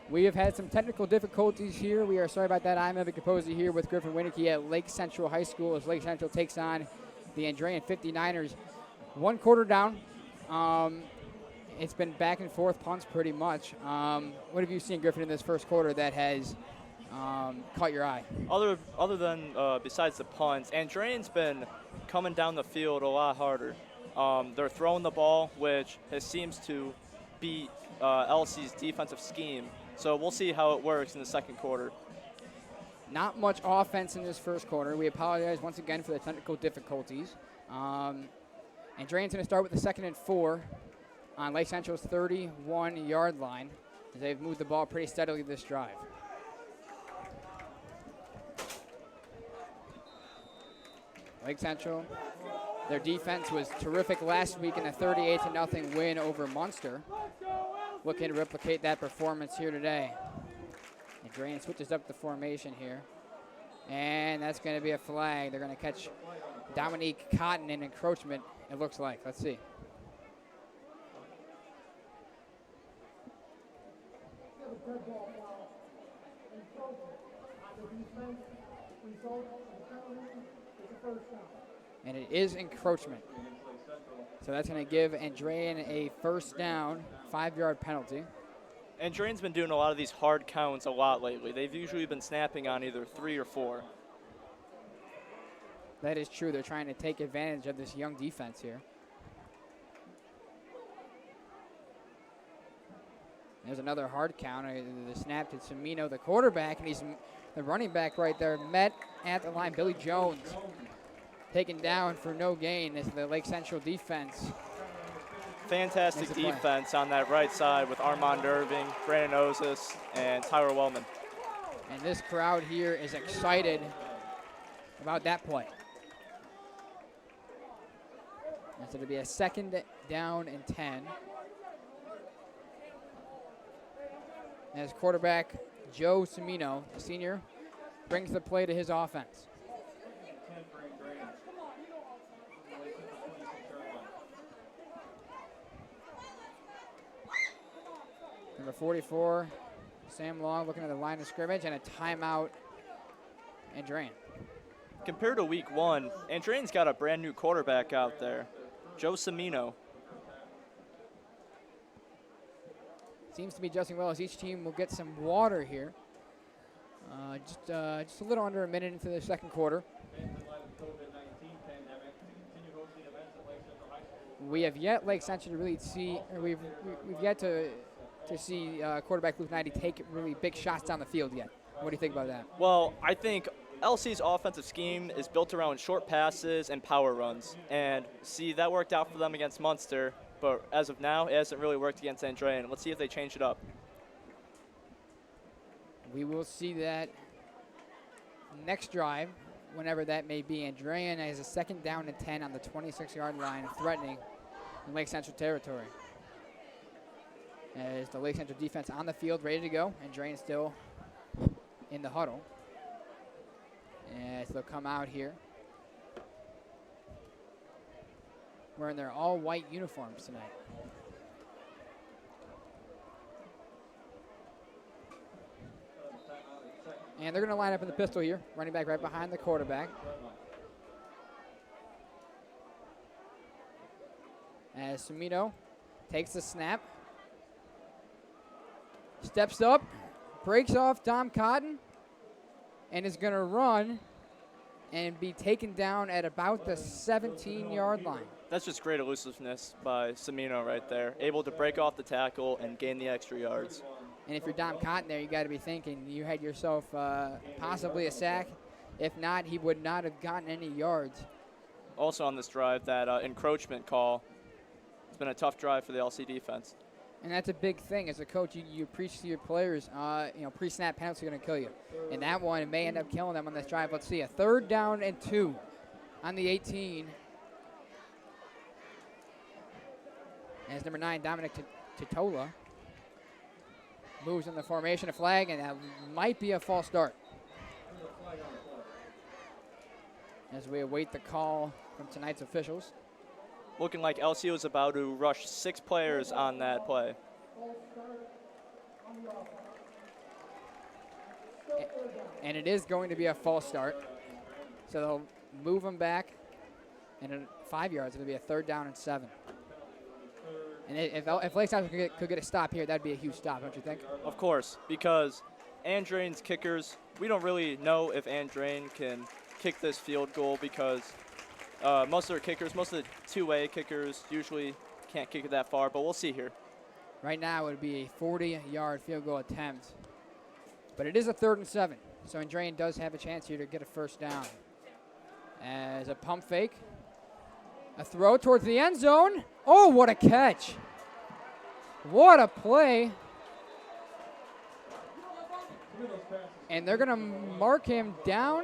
We have had some technical difficulties here. We are sorry about that. I'm Evan Capozzi here with Griffin Winnicky at Lake Central High School as Lake Central takes on the Andrean 59ers. 1 quarter down. It's been back and forth punts pretty much. What have you seen, Griffin, in this first quarter that has caught your eye? Other than besides the punts, Andrean's been coming down the field a lot harder. They're throwing the ball, which seems to beat LC's defensive scheme. So we'll see how it works in the second quarter. Not much offense in this first quarter. We apologize once again for the technical difficulties. Andrean's going to start with the 2nd and 4 on Lake Central's 31-yard line as they've moved the ball pretty steadily this drive. Lake Central, their defense was terrific last week in a 38-0 win over Munster. Looking to replicate that performance here today. Andrean switches up the formation here. And that's going to be a flag. They're going to catch Dominique Cotton in encroachment, it looks like. Let's see. And it is encroachment. So that's going to give Andrean a first down, 5-yard penalty. Andrean's been doing a lot of these hard counts a lot lately. They've usually been snapping on either 3 or 4. That is true. They're trying to take advantage of this young defense here. There's another hard count. The snap to Semino, the quarterback, and he's the running back right there, met at the line. Billy Jones taken down for no gain as the Lake Central defense. Fantastic defense on that right side with Armand Irving, Brandon Ozis, and Tyler Wellman. And this crowd here is excited about that play. And so it'll be a 2nd down and 10. As quarterback Joe Semino, the senior, brings the play to his offense. Number 44, Sam Long looking at the line of scrimmage, and a timeout, Andrean. Compared to week 1, Andrean's got a brand new quarterback out there, Joe Semino. Seems to be adjusting well as each team will get some water here. Just a little under a minute into the second quarter. We have yet Lake Central to really see, or we've yet to see quarterback Luke Knighty take really big shots down the field yet. What do you think about that? Well, I think LC's offensive scheme is built around short passes and power runs. And see, that worked out for them against Munster, but as of now, it hasn't really worked against Andrean. Let's see if they change it up. We will see that next drive, whenever that may be. Andrean has a 2nd down and 10 on the 26-yard line, threatening in Lake Central territory. As the Lake Central defense on the field, ready to go. Andrean still in the huddle. As they'll come out here wearing their all-white uniforms tonight. And they're going to line up in the pistol here. Running back right behind the quarterback. As Semino takes the snap. Steps up. Breaks off Dom Cotton. And is going to run and be taken down at about the 17-yard line. That's just great elusiveness by Semino right there. Able to break off the tackle and gain the extra yards. And if you're Dom Cotton there, you got to be thinking you had yourself possibly a sack. If not, he would not have gotten any yards. Also on this drive, that encroachment call. It's been a tough drive for the LC defense. And that's a big thing. As a coach, you preach to your players, pre-snap penalties are going to kill you. And that one may end up killing them on this drive. Let's see, a 3rd down and 2 on the 18. As number 9, Dominic Titola, moves in the formation, a flag, and that might be a false start. As we await the call from tonight's officials. Looking like LC was about to rush 6 players on that play. And it is going to be a false start. So they'll move them back. And in 5 yards, it'll be a 3rd down and 7. And if Lake Central could get a stop here, that'd be a huge stop, don't you think? Of course, because Andrean's kickers, we don't really know if Andrean can kick this field goal because most of their kickers, most of the two-way kickers usually can't kick it that far, but we'll see here. Right now, it would be a 40-yard field goal attempt. But it is a 3rd and 7, so Andrean does have a chance here to get a 1st down. As a pump fake. A throw towards the end zone. Oh, what a catch. What a play. And they're going to mark him down.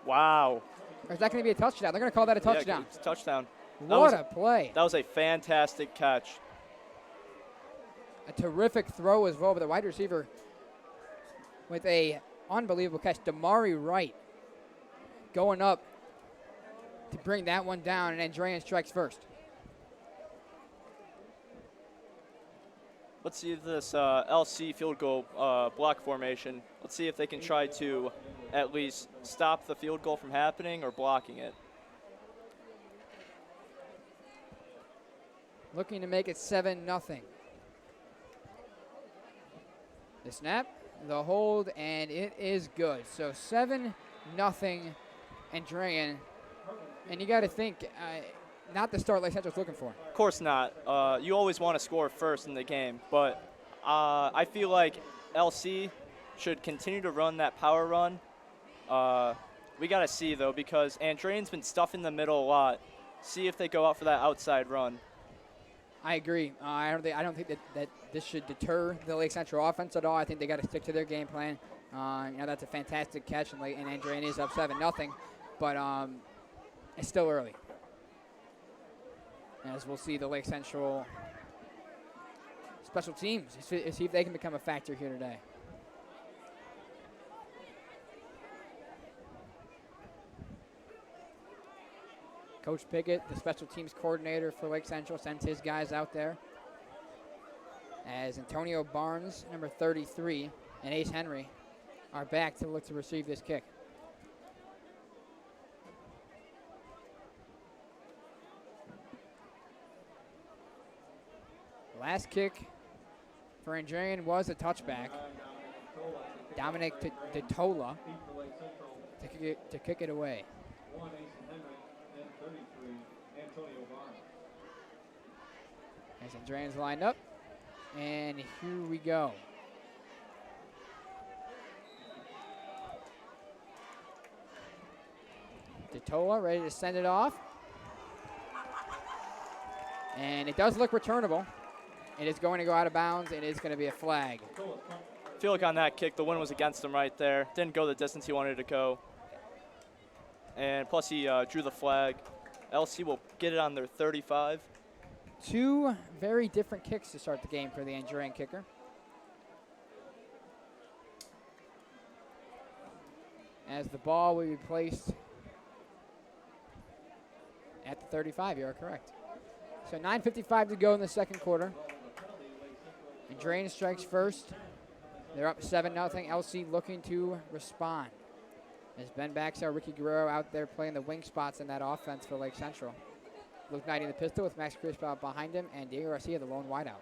Wow. Or is that going to be a touchdown? They're going to call that a touchdown. Yeah, it's a touchdown. What a play. That was a fantastic catch. A terrific throw as well, but the wide receiver with a unbelievable catch. Damari Wright going up to bring that one down, and Andrean strikes first. Let's see if this LC field goal block formation, let's see if they can try to at least stop the field goal from happening or blocking it. Looking to make it 7-0. The snap, the hold, and it is good. So 7-0 Andrean. And you got to think, not the start Lake Central's looking for. Of course not. You always want to score first in the game, but I feel like LC should continue to run that power run. We got to see, though, because Andrean's been stuffing the middle a lot. See if they go out for that outside run. I agree. I don't think that this should deter the Lake Central offense at all. I think they got to stick to their game plan. That's a fantastic catch, and Andrean is up 7-0, but it's still early. As we'll see the Lake Central special teams, see if they can become a factor here today. Coach Pickett, the special teams coordinator for Lake Central, sends his guys out there. As Antonio Barnes, number 33, and Ace Henry are back to look to receive this kick. Last kick for Andrean was a touchback. Dominic Detola to kick it away. As Andrean's lined up, and here we go. Detola ready to send it off. And it does look returnable. It is going to go out of bounds. It is going to be a flag. I feel like on that kick, the wind was against him right there. Didn't go the distance he wanted to go. And plus he drew the flag. LC will get it on their 35. Two very different kicks to start the game for the Andrean kicker. As the ball will be placed at the 35, you are correct. So 9:55 to go in the second quarter. Andrean strikes first. They're up 7-0. LC looking to respond. As Ben Baxter, Ricky Guerrero out there playing the wing spots in that offense for Lake Central. Luke Knighty in the pistol with Max Creasbaum behind him, and Diego Garcia, the lone wideout.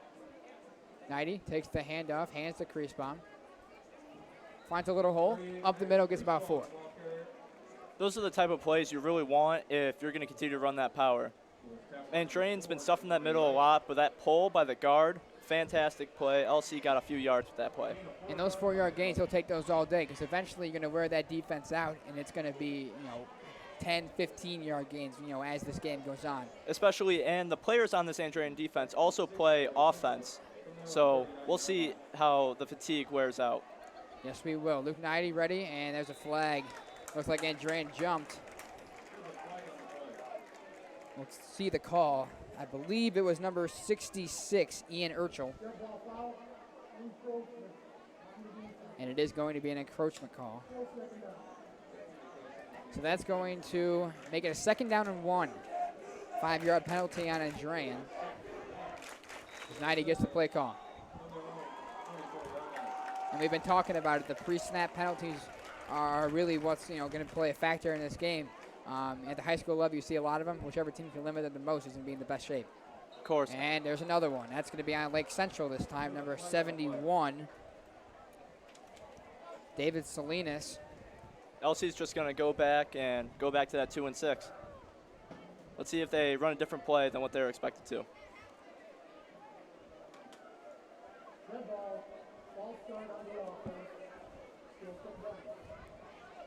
Knighty takes the handoff, hands to Creasbaum. Finds a little hole, up the middle, gets about 4. Those are the type of plays you really want if you're going to continue to run that power. Andrean's been stuffing that middle a lot, but that pull by the guard, fantastic play. LC got a few yards with that play. And those 4-yard gains, he'll take those all day because eventually you're going to wear that defense out, and it's going to be, 10, 15-yard gains, as this game goes on. Especially, and the players on this Andrean defense also play offense. So we'll see how the fatigue wears out. Yes, we will. Luke Knighty ready, and there's a flag. Looks like Andrean jumped. We'll see the call. I believe it was number 66, Ian Urchel. And it is going to be an encroachment call. So that's going to make it a 2nd down and 1. 5-yard penalty on Andrean. Knighty gets the play call. And we've been talking about it. The pre-snap penalties are really what's going to play a factor in this game. At the high school level, you see a lot of them. Whichever team can limit them the most is going to be in the best shape. Of course. And there's another one. That's going to be on Lake Central this time, number 71, David Salinas. LC's just going to go back to that 2 and 6. Let's see if they run a different play than what they're expected to.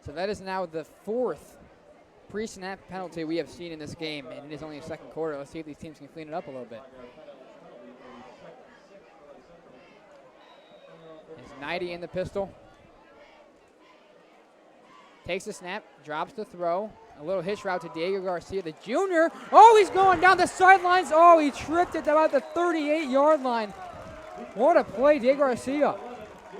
So that is now the 4th pre-snap penalty we have seen in this game, and it is only a second quarter. Let's see if these teams can clean it up a little bit. It's 90 in the pistol. Takes the snap, drops the throw. A little hitch route to Diego Garcia, the junior. Oh, he's going down the sidelines. Oh, he tripped it about the 38-yard line. What a play, Diego Garcia.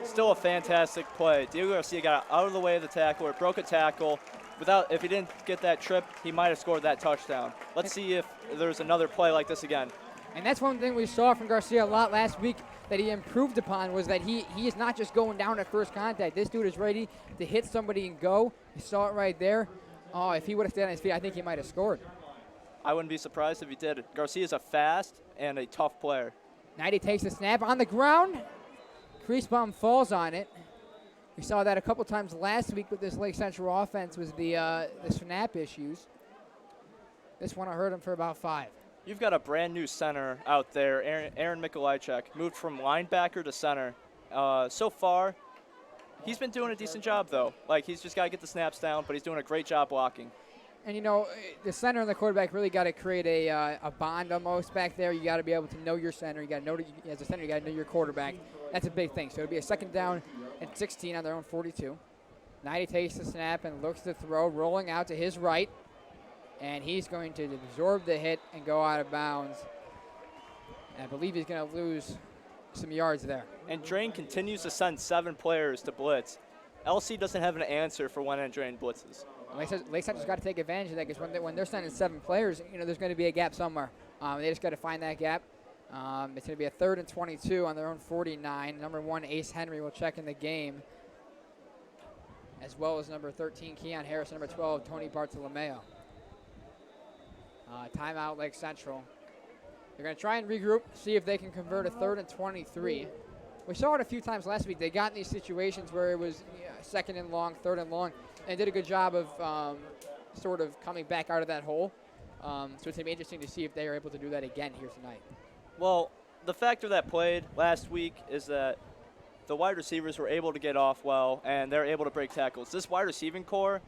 Still a fantastic play. Diego Garcia got out of the way of the tackle, or broke a tackle. If he didn't get that trip, he might have scored that touchdown. Let's see if there's another play like this again. And that's one thing we saw from Garcia a lot last week that he improved upon, was that he is not just going down at first contact. This dude is ready to hit somebody and go. You saw it right there. Oh, if he would have stayed on his feet, I think he might have scored. I wouldn't be surprised if he did. Garcia's a fast and a tough player. 90 takes the snap on the ground. Creasbaum falls on it. We saw that a couple times last week with this Lake Central offense, was the snap issues. This one I heard him for about 5. You've got a brand new center out there, Aaron Mikolajczyk, moved from linebacker to center. So far, he's been doing a decent job, though. He's just got to get the snaps down, but he's doing a great job blocking. And, the center and the quarterback really got to create a bond almost back there. You got to be able to know your center. You got to know, as a center, you got to know your quarterback. That's a big thing. So it'll be a second down and 16 on their own 42. 90 takes the snap and looks to throw, rolling out to his right. And he's going to absorb the hit and go out of bounds. And I believe he's going to lose some yards there. And Drain continues to send 7 players to blitz. LC doesn't have an answer for when Andrean blitzes. Lake Central's got to take advantage of that, because when they're sending 7 players, there's going to be a gap somewhere. They just got to find that gap. It's going to be a 3rd and 22 on their own 49. Number 1, Ace Henry, will check in the game, as well as number 13, Keon Harris, number 12, Tony Bartolomeo. Timeout, Lake Central. They're going to try and regroup, see if they can convert a 3rd and 23. We saw it a few times last week. They got in these situations where it was 2nd and long, 3rd and long, and did a good job of sort of coming back out of that hole. So it's going to be interesting to see if they are able to do that again here tonight. Well, the factor that played last week is that the wide receivers were able to get off well, and they're able to break tackles. This wide receiving core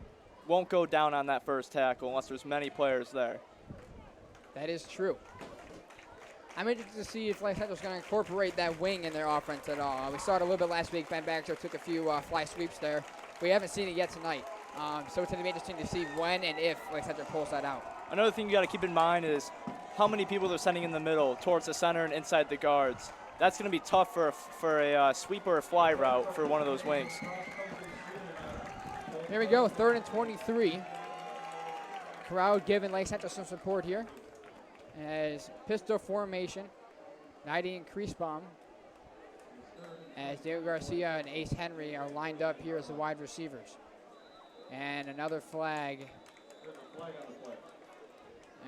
won't go down on that first tackle unless there's many players there. That is true. I'm interested to see if Lake Central's going to incorporate that wing in their offense at all. We saw it a little bit last week. Ben Baxter took a few fly sweeps there. We haven't seen it yet tonight. So it's going to be interesting to see when and if Lake Central pulls that out. Another thing you got to keep in mind is how many people they're sending in the middle towards the center and inside the guards. That's going to be tough for a sweep or a fly route for one of those wings. Here we go, 3rd and 23. Crowd giving Lake Central some support here. As pistol formation, 90 and Creasbaum, as Diego Garcia and Ace Henry are lined up here as the wide receivers. And another flag,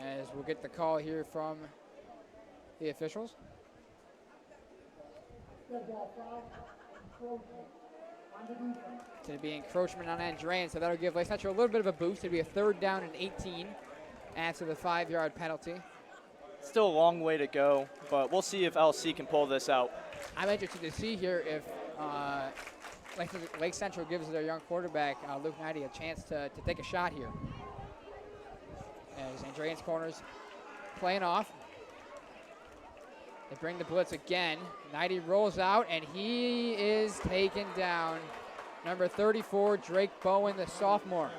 as we'll get the call here from the officials. It's going to be encroachment on Andrean, so that'll give Lake Central a little bit of a boost. It'll be a 3rd down and 18 after the 5-yard penalty. Still a long way to go, but we'll see if LC can pull this out. I'm interested to see here if Lake Central gives their young quarterback, Luke Knighty, a chance to take a shot here. As Andrean's corners playing off. They bring the blitz again. Knighty rolls out, and he is taken down. Number 34, Drake Bowen, the sophomore.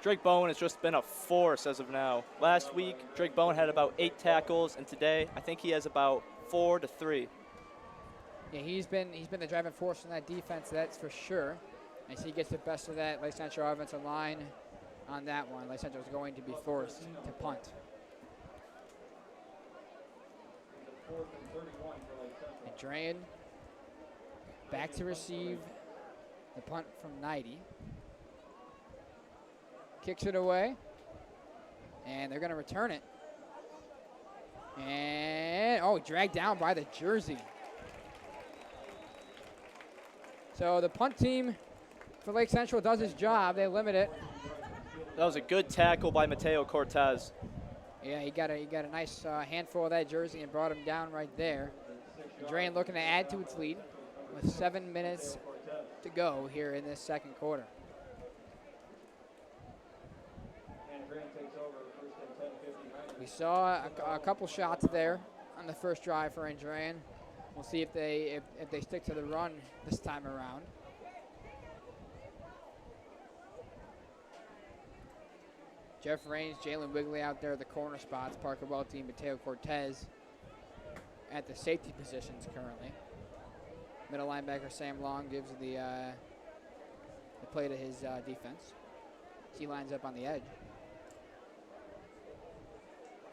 Drake Bowen has just been a force as of now. Last week, Drake Bowen had about 8 tackles, and today I think he has about 4 to 3. Yeah, he's been the driving force in that defense, that's for sure. As he gets the best of that Lake Central offensive line on that one, Lake Central is going to be forced to punt. Andrean back to receive the punt from 90. Kicks it away, and they're going to return it. And, dragged down by the jersey. So the punt team for Lake Central does its job. They limit it. That was a good tackle by Mateo Cortez. Yeah, he got a nice handful of that jersey and brought him down right there. Andrean looking to add to its lead with 7 minutes to go here in this second quarter. We saw a couple shots there on the first drive for Andrean. We'll see if they stick to the run this time around. Jeff Raines, Jalen Wigley out there at the corner spots. Parker Welty and Mateo Cortez at the safety positions currently. Middle linebacker Sam Long gives the play to his defense. He lines up on the edge.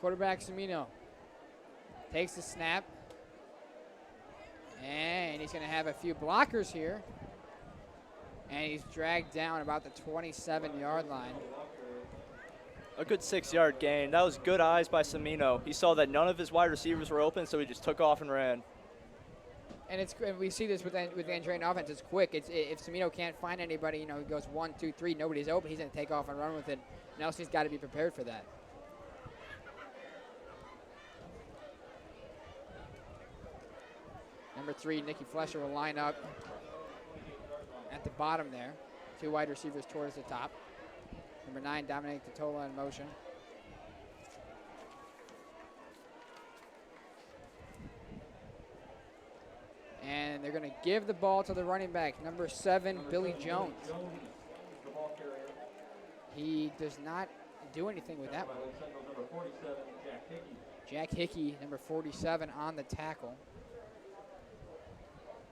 Quarterback Semino takes the snap. And he's going to have a few blockers here. And he's dragged down about the 27-yard line. A good 6-yard gain. That was good eyes by Semino. He saw that none of his wide receivers were open, so he just took off and ran. And we see this with the Andrean offense. It's quick. If Semino can't find anybody, he goes 1, 2, 3, nobody's open, he's going to take off and run with it. Nelson's got to be prepared for that. Number 3, Nikki Flesher will line up at the bottom there. 2 wide receivers towards the top. Number 9, Dominic Totola in motion. And they're going to give the ball to the running back, number 7, Billy Jones. He does not do anything with that one. Jack Hickey, number 47, on the tackle.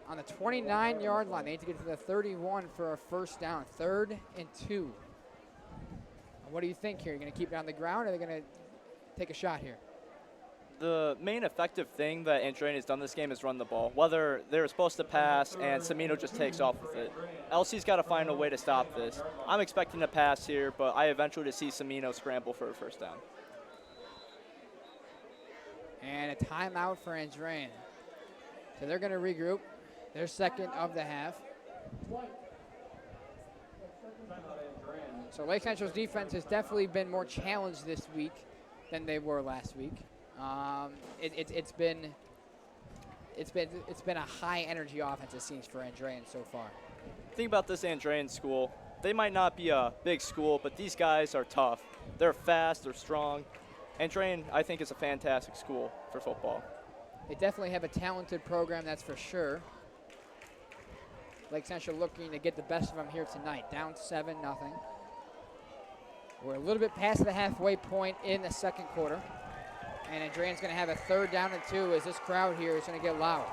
On the 29-yard line, they need to get to the 31 for a first down. 3rd and 2. What do you think here? You're going to keep it on the ground, or are they going to take a shot here? The main effective thing that Andrean has done this game is run the ball. Whether they're supposed to pass and Semino just takes off with it. LC's got to find a way to stop this. I'm expecting a pass here, but I eventually to see Semino scramble for a first down. And a timeout for Andrean. So they're going to regroup. Their second of the half. So Lake Central's defense has definitely been more challenged this week than they were last week. It's been a high energy offense, it seems, for Andrean so far. Think about this Andrean school. They might not be a big school, but these guys are tough. They're fast, they're strong. Andrean, I think, is a fantastic school for football. They definitely have a talented program, that's for sure. Lake Central looking to get the best of them here tonight. Down 7-0. We're a little bit past the halfway point in the second quarter. And Andrean's going to have a 3rd down and 2 as this crowd here is going to get loud.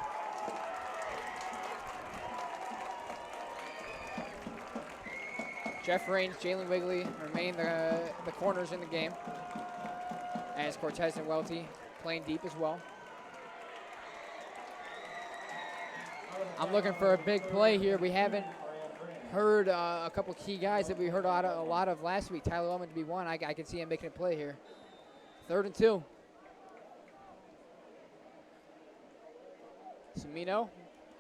Jeff Raines, Jalen Wigley remain the corners in the game. As Cortez and Welty playing deep as well. I'm looking for a big play here. We haven't heard a couple key guys that we heard a lot of last week. Tyler Ullman to be one. I can see him making a play here. 3rd and 2. Semino,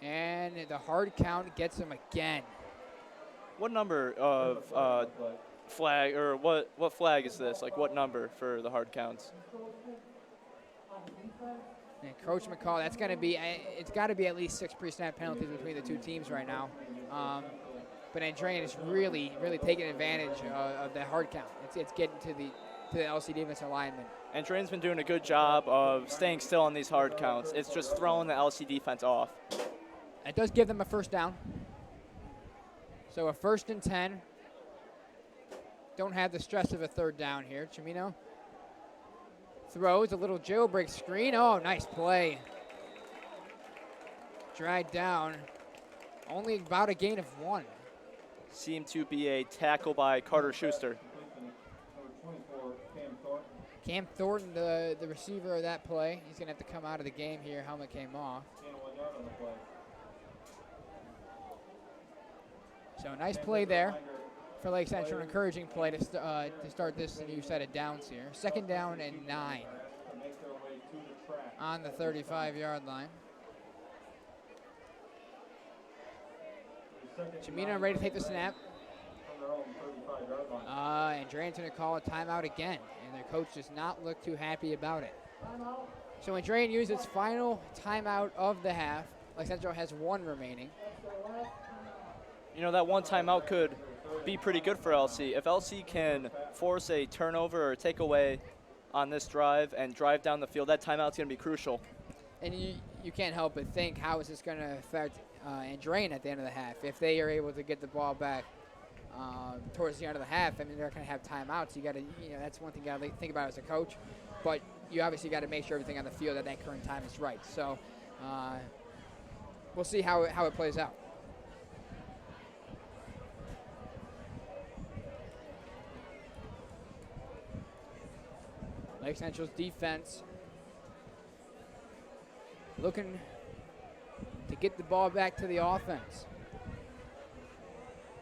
and the hard count gets him again. What number of flag, or what flag is this? Like, what number for the hard counts? Encroachment call. That's going to be. It's got to be at least 6 pre-snap penalties between the two teams right now. But Andrean is really taking advantage of that hard count. It's getting to the LC defensive lineman. Andrean's been doing a good job of staying still on these hard counts. It's just throwing the LC defense off. It does give them a first down. So a 1st and 10. Don't have the stress of a 3rd down here. Chimino throws a little jailbreak screen. Oh, nice play. Dragged down. Only about a gain of 1. Seemed to be a tackle by Carter Schuster. Cam Thornton, the receiver of that play. He's going to have to come out of the game here. Helmet came off. So nice play there for Lake Central, encouraging play to start this new set of downs here. 2nd down and 9 on the 35-yard line. Chimino ready to take the snap. Andrean's going to call a timeout again, and their coach does not look too happy about it. So Andrean used its final timeout of the half. Lake Central has 1 remaining. You know, that one timeout could be pretty good for LC. If LC can force a turnover or takeaway on this drive and drive down the field, that timeout's going to be crucial. And you can't help but think, how is this going to affect Andrean at the end of the half? If they are able to get the ball back towards the end of the half, I mean, they're going to have timeouts. You got to, that's one thing you got to think about as a coach. But you obviously got to make sure everything on the field at that current time is right. So we'll see how it plays out. Lake Central's defense looking to get the ball back to the offense.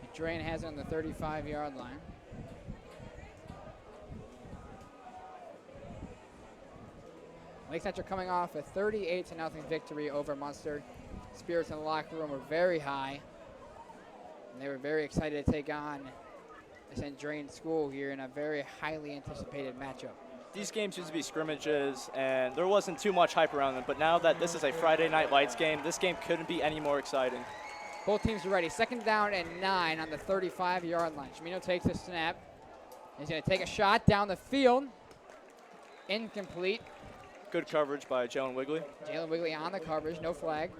Andrean has it on the 35-yard line. Lake Central coming off a 38-0 victory over Munster. Spirits in the locker room were very high, and they were very excited to take on this Andrean school here in a very highly anticipated matchup. These games used to be scrimmages, and there wasn't too much hype around them, but now that this is a Friday Night Lights game, this game couldn't be any more exciting. Both teams are ready. 2nd down and 9 on the 35-yard line. Chimino takes the snap. He's going to take a shot down the field. Incomplete. Good coverage by Jalen Wigley. Jalen Wigley on the coverage, no flag.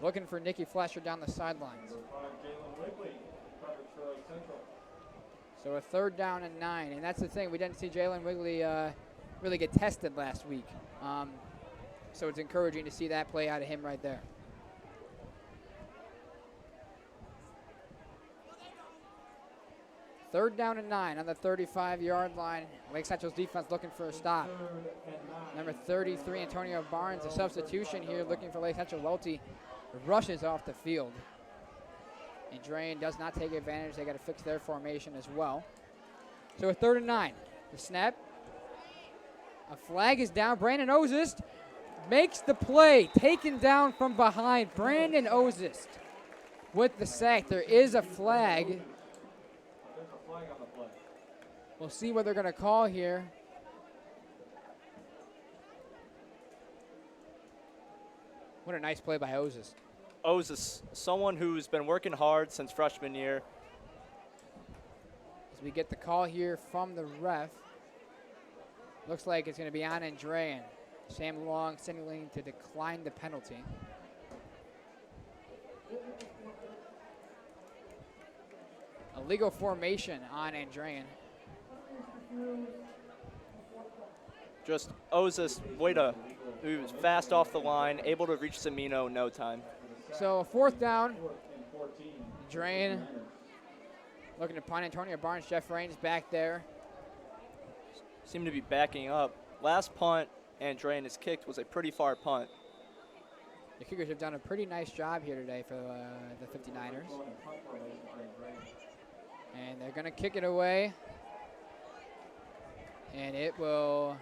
Looking for Nicky Flesher down the sidelines. So a 3rd down and 9, and that's the thing. We didn't see Jalen Wigley really get tested last week. So it's encouraging to see that play out of him right there. Third down and 9 on the 35-yard line. Lake Central's defense looking for a stop. Number 33, Antonio Barnes, a substitution here, looking for Lake Central. Welty rushes off the field. Andrean does not take advantage. They got to fix their formation as well. So a 3rd and 9. The snap. A flag is down. Brandon Ozist makes the play. Taken down from behind. Brandon Ozist with the sack. There is a flag. We'll see what they're going to call here. What a nice play by Ozist. Ozis, someone who's been working hard since freshman year. As we get the call here from the ref, looks like it's going to be on Andrean. Sam Long signaling to decline the penalty. A legal formation on Andrean. Just Ozis, he was fast off the line, able to reach Cimino in no time. So a 4th down. Andrean looking to punt. Antonio Barnes, Jeff Raines back there. Seem to be backing up. Last punt Andrean has kicked was a pretty far punt. The Cougars have done a pretty nice job here today for the 59ers. And they're going to kick it away. And it will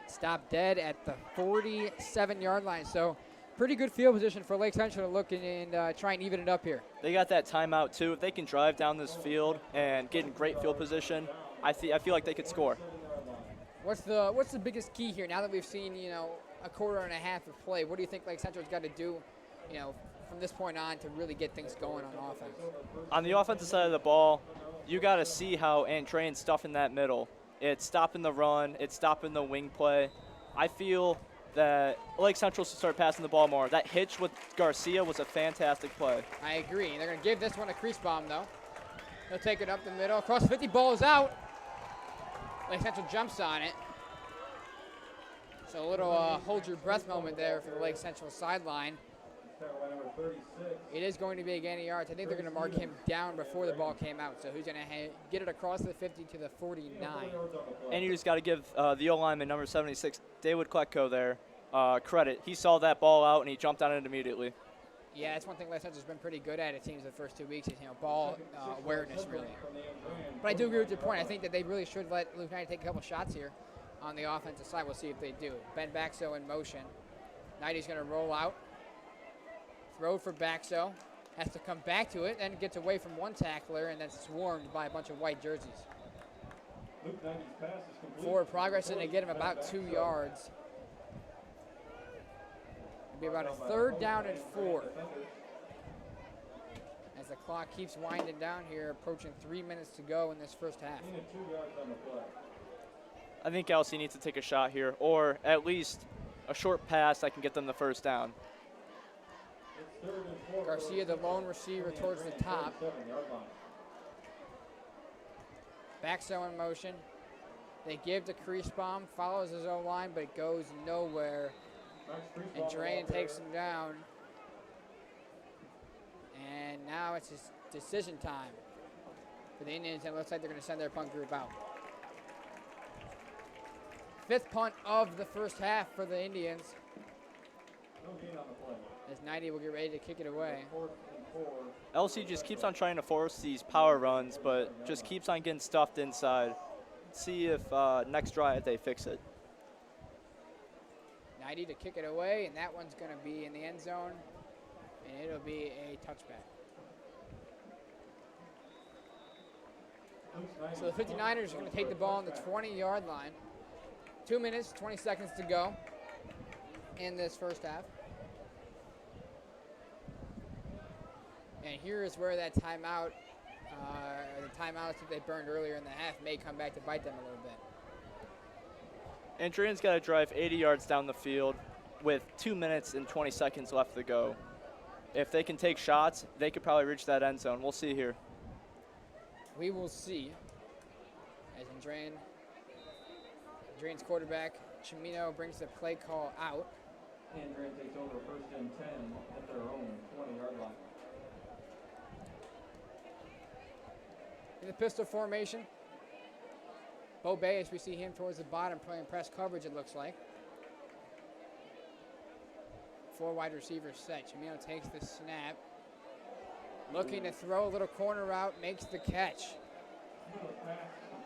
stop dead at the 47-yard line. So pretty good field position for Lake Central to look and try and even it up here. They got that timeout too. If they can drive down this field and get in great field position, I feel like they could score. What's the biggest key here now that we've seen a quarter and a half of play? What do you think Lake Central's got to do, from this point on to really get things going on offense? On the offensive side of the ball, you got to see how Andrean's stuffing that middle. It's stopping the run. It's stopping the wing play. I feel that Lake Central should start passing the ball more. That hitch with Garcia was a fantastic play. I agree. They're going to give this one a crease bomb, though. They'll take it up the middle. Across the 50, ball is out. Lake Central jumps on it. So a little hold your breath moment there for the Lake Central sideline. It is going to be a gain of yards. I think they're going to mark him down before the ball came out. So who's going to get it across the 50 to the 49. And you just got to give the O-lineman, number 76, David Kletko there, credit. He saw that ball out, and he jumped on it immediately. Yeah, that's one thing Lake Central's been pretty good at, it seems, the first 2 weeks is, ball awareness, really. But I do agree with your point. I think that they really should let Luke Knighty take a couple shots here on the offensive side. We'll see if they do. Ben Baxo in motion. Knighty's going to roll out. Throw for Baxo. Has to come back to it, then gets away from one tackler, and then swarmed by a bunch of white jerseys. Forward progress, and they get him about 2 yards. It'll be about a 3rd down and 4. As the clock keeps winding down here, approaching 3 minutes to go in this first half. I think LC needs to take a shot here, or at least a short pass that can get them the first down. Garcia, the lone receiver towards the top. Baxo in motion. They give to Kreisbaum, follows his own line, but it goes nowhere. And Andrean takes him down. And now it's his decision time for the Indians, and it looks like they're going to send their punt group out. 5th punt of the first half for the Indians. As Knighty will get ready to kick it away. LC just keeps on trying to force these power runs, but just keeps on getting stuffed inside. See if next drive they fix it. Knighty to kick it away, and that one's going to be in the end zone, and it'll be a touchback. So the 59ers are going to take the ball on the 20-yard line. 2 minutes, 20 seconds to go in this first half. And here is where that timeout, or the timeouts that they burned earlier in the half may come back to bite them a little bit. Andrean's got to drive 80 yards down the field with 2 minutes and 20 seconds left to go. If they can take shots, they could probably reach that end zone. We'll see here. We will see as Andrean's quarterback, Chimino, brings the play call out. Andrean takes over 1st and 10 at their own 20-yard line. In the pistol formation, Bo Bay, as we see him towards the bottom, playing press coverage, it looks like. 4 wide receivers set. Chimino takes the snap. Looking to throw a little corner route, makes the catch.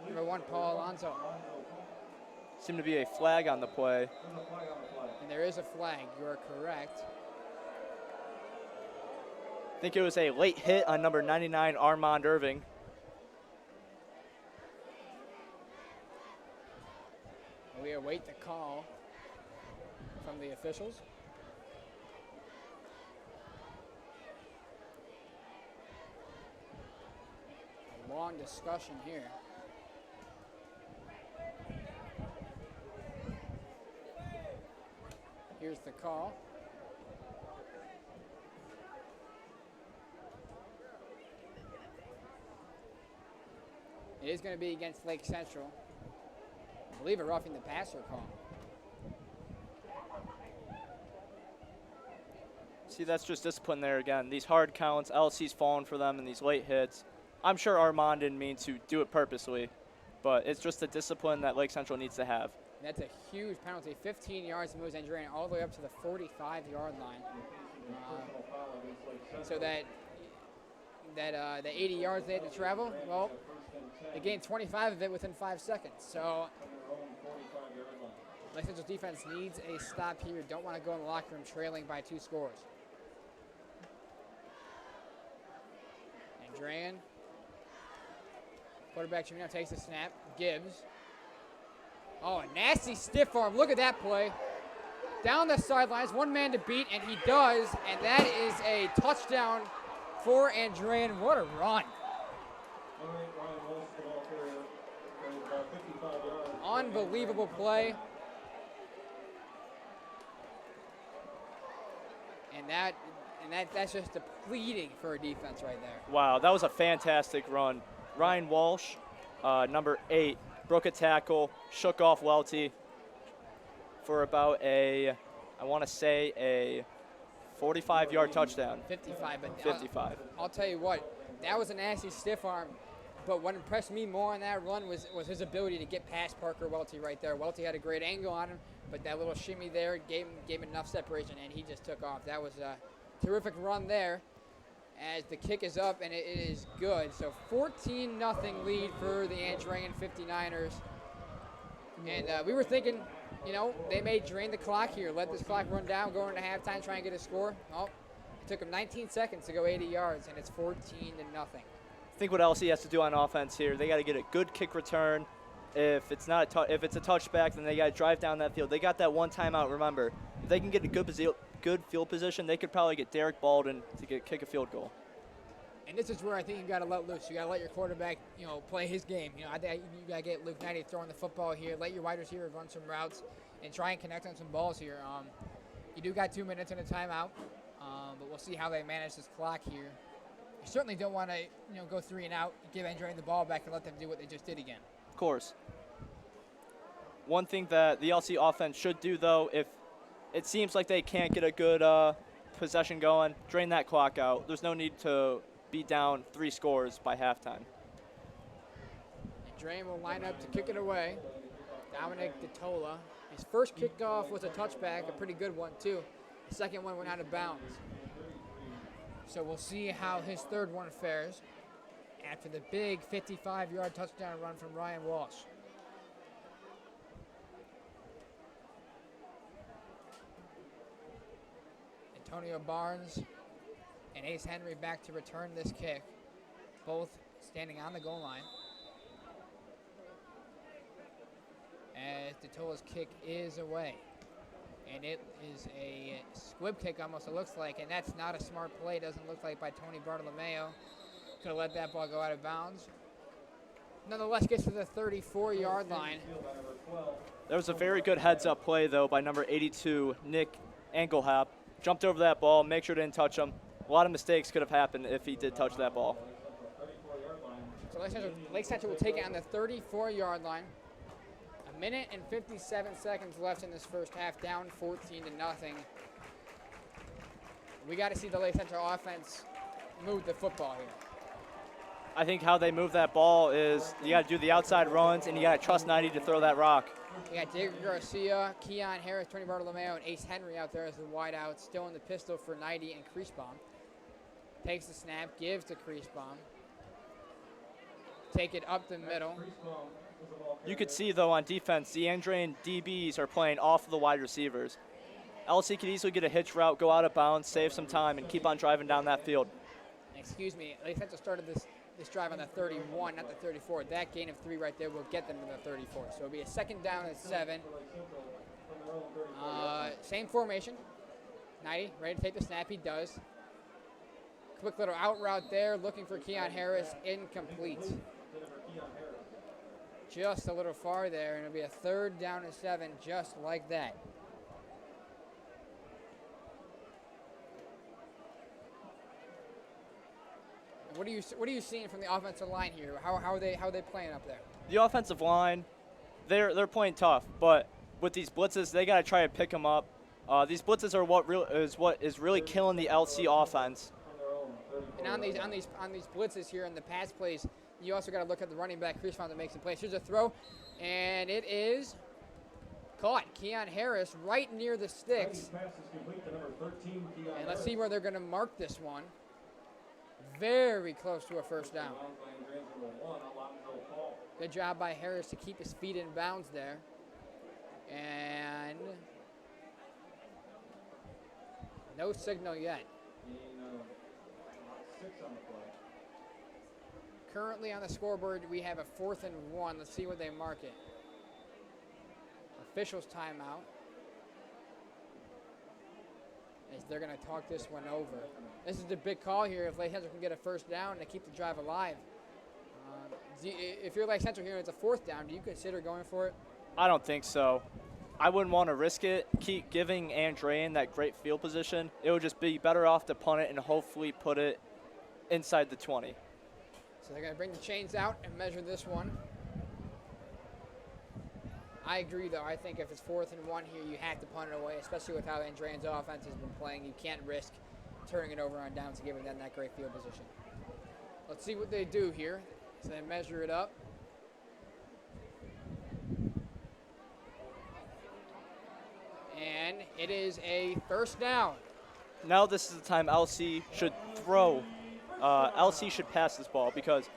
Number 1, Paul Alonso. Seemed to be a flag on the play. And there is a flag, you are correct. I think it was a late hit on number 99, Armand Irving. We await the call from the officials. A long discussion here. Here's the call. It is going to be against Lake Central. I believe a roughing the passer call. See, that's just discipline there again. These hard counts, LC's falling for them, and these late hits. I'm sure Armand didn't mean to do it purposely, but it's just the discipline that Lake Central needs to have. That's a huge penalty. 15 yards moves Andrean all the way up to the 45-yard line. So that the 80 yards they had to travel, well, they gained 25 of it within 5 seconds. So Lake Central's defense needs a stop here. Don't want to go in the locker room trailing by 2 scores. Andrean. Quarterback Chimino takes the snap. Gibbs. Oh, a nasty stiff arm. Look at that play. Down the sidelines, 1 man to beat, and he does. And that is a touchdown for Andrean. What a run. Unbelievable play. And that's just depleting for a defense right there. Wow, that was a fantastic run. Ryan Walsh, number 8, broke a tackle, shook off Welty for about a 45-yard touchdown. 55, but 55. I'll tell you what, that was a nasty stiff arm. But what impressed me more on that run was his ability to get past Parker Welty right there. Welty had a great angle on him, but that little shimmy there gave him enough separation, and he just took off. That was terrific run there as the kick is up, and it is good. So 14-0 lead for the Andrean 59ers. And we were thinking, you know, they may drain the clock here, let this clock run down, go into halftime, try and get a score. Well, it took them 19 seconds to go 80 yards, and it's 14-0. I think what LC has to do on offense here, they got to get a good kick return. If it's not if it's a touchback, then they got to drive down that field. They got that one timeout. Remember, if they can get a good field position, they could probably get Derek Baldwin to kick a field goal. And this is where I think you got to let loose. You got to let your quarterback, you know, play his game. You know, I think you got to get Luke Knighty throwing the football here. Let your wide receiver run some routes and try and connect on some balls here. You do got 2 minutes and a timeout, but we'll see how they manage this clock here. You certainly don't want to, you know, go 3 and out, give Andrean the ball back, and let them do what they just did again. Of course. One thing that the LC offense should do, though, if it seems like they can't get a good possession going, drain that clock out. There's no need to be down 3 scores by halftime. Andrean will line up to kick it away. Dominic DeTola. His first kickoff was a touchback, a pretty good one, too. The second one went out of bounds. So we'll see how his third one fares after the big 55-yard touchdown run from Ryan Walsh. Antonio Barnes and Ace Henry back to return this kick, both standing on the goal line. As DeTola's kick is away. And it is a squib kick almost, it looks like, and that's not a smart play, doesn't look like, by Tony Bartolomeo. Could have let that ball go out of bounds. Nonetheless, gets to the 34-yard line. There was a very good heads-up play, though, by number 82, Nick Engelhap. Jumped over that ball, make sure didn't touch him. A lot of mistakes could have happened if he did touch that ball. So Lake Central will take it on the 34-yard line. 1 minute and 57 seconds left in this first half, down 14-0. We got to see the Lake Central offense move the football here. I think how they move that ball is you got to do the outside runs, and you got to trust Knighty to throw that rock. You got Diego Garcia, Keon Harris, Tony Bartolomeo, and Ace Henry out there as the wideouts, still in the pistol for Knighty and Creasbaum. Takes the snap, gives to Creasbaum. Take it up the middle. You could see, though, on defense, the Andrean DBs are playing off of the wide receivers. LC could easily get a hitch route, go out of bounds, save some time, and keep on driving down that field. Excuse me, Lake Central started this drive on the 31, not the 34. That gain of 3 right there will get them to the 34. So it'll be a second down at 7. Same formation. Knighty ready to take the snap. He does. Quick little out route there, looking for Keon Harris. Incomplete. Just a little far there, and it'll be a third down and 7, just like that. What are you seeing from the offensive line here? How are they playing up there? The offensive line, they're playing tough, but with these blitzes, they got to try to pick them up. These blitzes are what is really killing the LC offense. And on these blitzes here in the pass plays, you also got to look at the running back, Chris Found, to make some plays. Here's a throw, and it is caught. Keon Harris right near the sticks. And let's see where they're going to mark this one. Very close to a first down. Good job by Harris to keep his feet in bounds there. And no signal yet. Currently on the scoreboard, we have a 4th and 1. Let's see where they mark it. Officials timeout. As they're going to talk this one over. This is the big call here. If Lake Central can get a first down to keep the drive alive. If you're Lake Central here and it's a 4th down, do you consider going for it? I don't think so. I wouldn't want to risk it. Keep giving Andrean that great field position. It would just be better off to punt it and hopefully put it inside the 20. So they're going to bring the chains out and measure this one. I agree, though. I think if it's 4th and 1 here, you have to punt it away, especially with how Andrean's offense has been playing. You can't risk turning it over on downs and giving them that great field position. Let's see what they do here. So they measure it up. And it is a first down. now this is the time LC should throw. LC should pass this ball because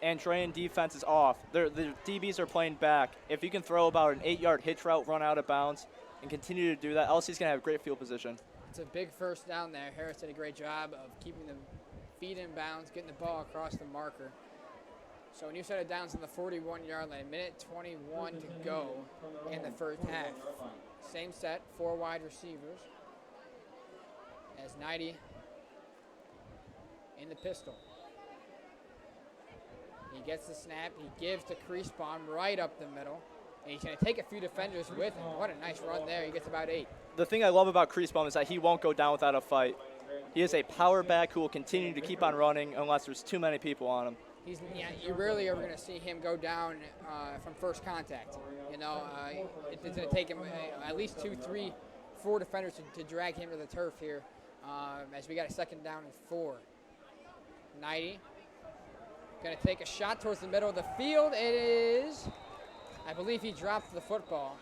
Andrean defense is off. The DBs are playing back. If you can throw about an 8-yard hitch route, run out of bounds, and continue to do that, LC's going to have great field position. It's a big first down there. Harris did a great job of keeping the feet in bounds, getting the ball across the marker. So a new set of downs on the 41-yard line. Minute 21 to go in the first half. Same set, 4 wide receivers. As 90 in the pistol. He gets the snap. He gives the crease bomb right up the middle. And he's going to take a few defenders with him. What a nice run there. He gets about 8. The thing I love about Creasbaum is that he won't go down without a fight. He is a power back who will continue to keep on running unless there's too many people on him. You rarely are going to see him go down from first contact. It's going to take him at least 2, 3, 4 defenders to drag him to the turf here as we got a second down and 4. 90. Going to take a shot towards the middle of the field. It is, I believe he dropped the football.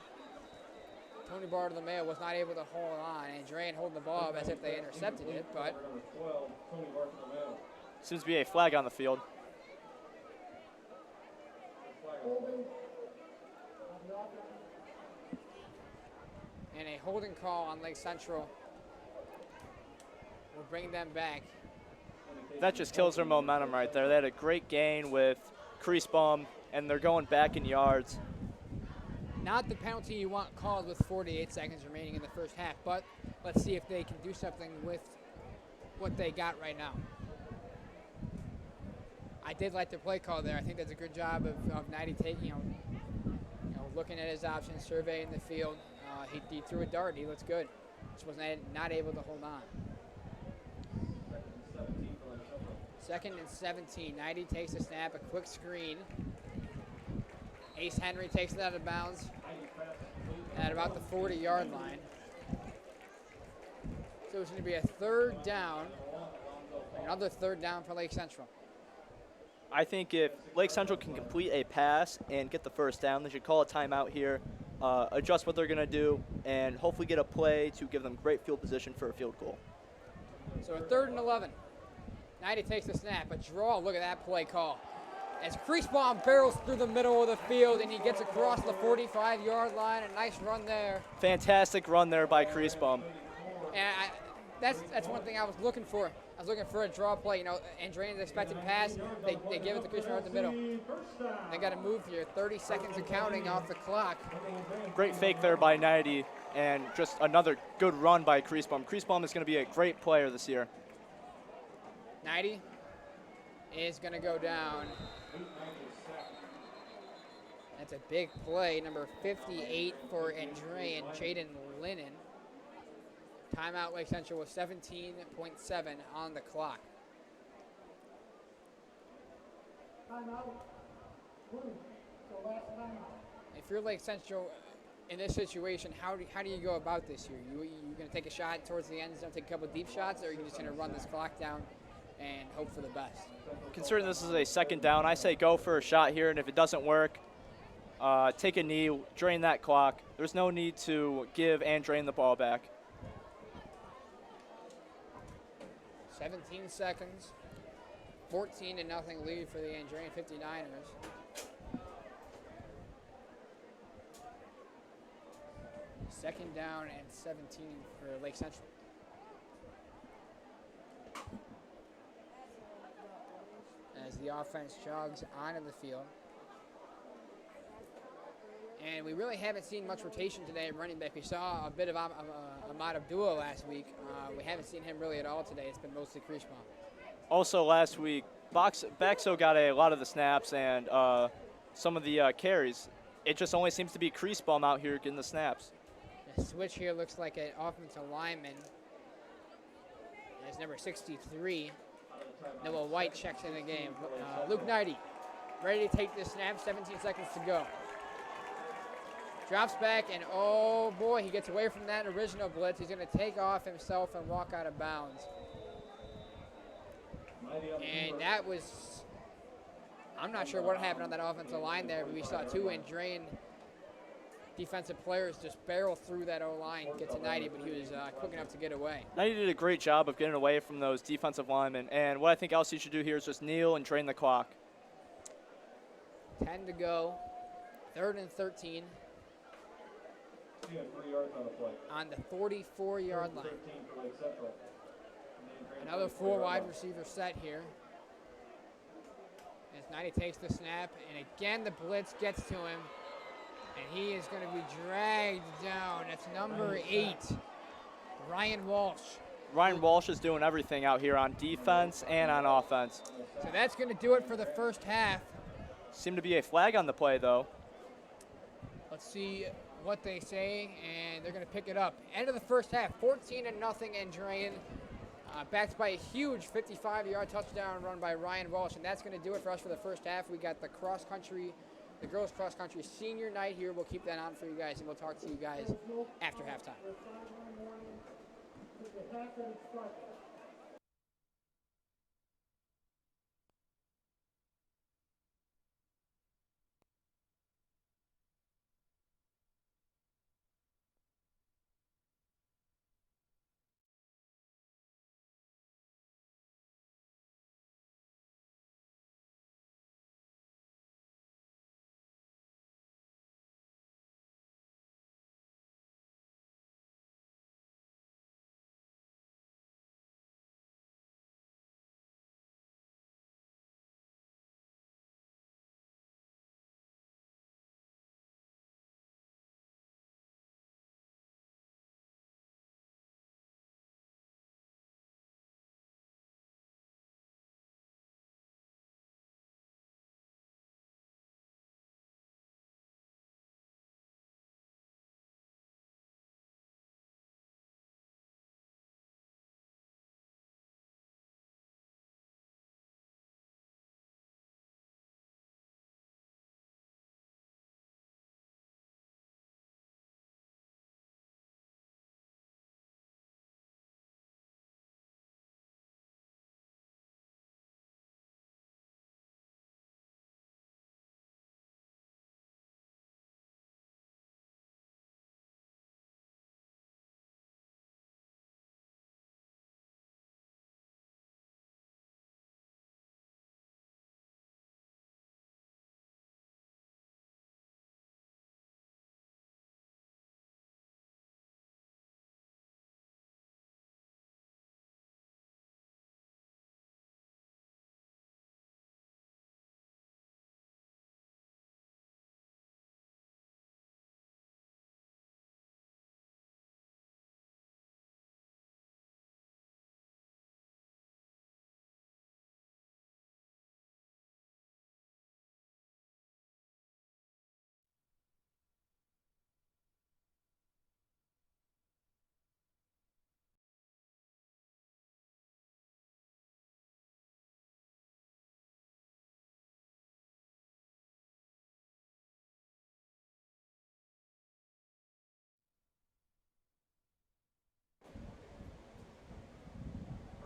Tony Bartolomeo was not able to hold on. Andrean holding the ball up as if they intercepted it, but seems to be a flag on the field. And a holding call on Lake Central will bring them back. That just kills their momentum right there. They had a great gain with Creasbaum, and they're going back in yards. Not the penalty you want called with 48 seconds remaining in the first half, but let's see if they can do something with what they got right now. I did like the play call there. I think that's a good job of 90 taking, looking at his options, surveying the field. He threw a dart. He looks good. Just was not able to hold on. 2nd and 17. 90 takes a snap, a quick screen. Ace Henry takes it out of bounds at about the 40-yard line. So it's going to be a 3rd down, another 3rd down for Lake Central. I think if Lake Central can complete a pass and get the first down, they should call a timeout here, adjust what they're going to do, and hopefully get a play to give them great field position for a field goal. So a 3rd and 11. 90 takes the snap, a draw. Look at that play call. As Creasbaum barrels through the middle of the field and he gets across the 45-yard line. A nice run there. Fantastic run there by Creasbaum. And that's one thing I was looking for. I was looking for a draw play. Andrean's expected pass. They give it to Creasbaum in the middle. They got to move here. 30 seconds of counting off the clock. Great fake there by 90, and just another good run by Creasbaum. Creasbaum is going to be a great player this year. 90 is going to go down. That's a big play. Number 58 for Andrean, Jaden Lennon. Timeout Lake Central with 17.7 on the clock. If you're Lake Central in this situation, how do you go about this here? You going to take a shot towards the end zone, take a couple deep shots, or are you just going to run this clock down and hope for the best? Considering this is a 2nd down, I say go for a shot here, and if it doesn't work, take a knee, drain that clock. There's no need to give Andrean the ball back. 17 seconds, 14-0 lead for the Andrean 59ers. 2nd down and 17 for Lake Central. As the offense jogs onto the field. And we really haven't seen much rotation today at running back. We saw a bit of Ahmad Abdullah last week. We haven't seen him really at all today. It's been mostly Creasbaum. Also last week, Baxo got a lot of the snaps and some of the carries. It just only seems to be Creasbaum out here getting the snaps. The switch here looks like an offensive lineman. It's number 63. Noah White checks in the game. Luke Knighty ready to take this snap. 17 seconds to go. Drops back, and oh boy, he gets away from that original blitz. He's going to take off himself and walk out of bounds. And that was, I'm not sure what happened on that offensive line there, but we saw 2 Andrean defensive players just barrel through that O-line, get to 90, but he was quick enough to get away. Now he did a great job of getting away from those defensive linemen. And what I think LC should do here is just kneel and drain the clock. 10 to go, 3rd and 13 He had 3 yards on the play. on the 44-yard line. 13 for Lake Central. And Another 24 4 wide yard line. receiver set here. As 90 takes the snap, and again the blitz gets to him, and he is going to be dragged down. That's number 8, Ryan Walsh. Ryan Walsh is doing everything out here on defense and on offense. So that's going to do it for the first half. Seemed to be a flag on the play, though. Let's see what they say, and they're going to pick it up. End of the first half, 14-0 Andrean, backed by a huge 55-yard touchdown run by Ryan Walsh, and that's going to do it for us for the first half. We got the cross-country, the girls cross-country senior night here. We'll keep that on for you guys, and we'll talk to you guys after halftime.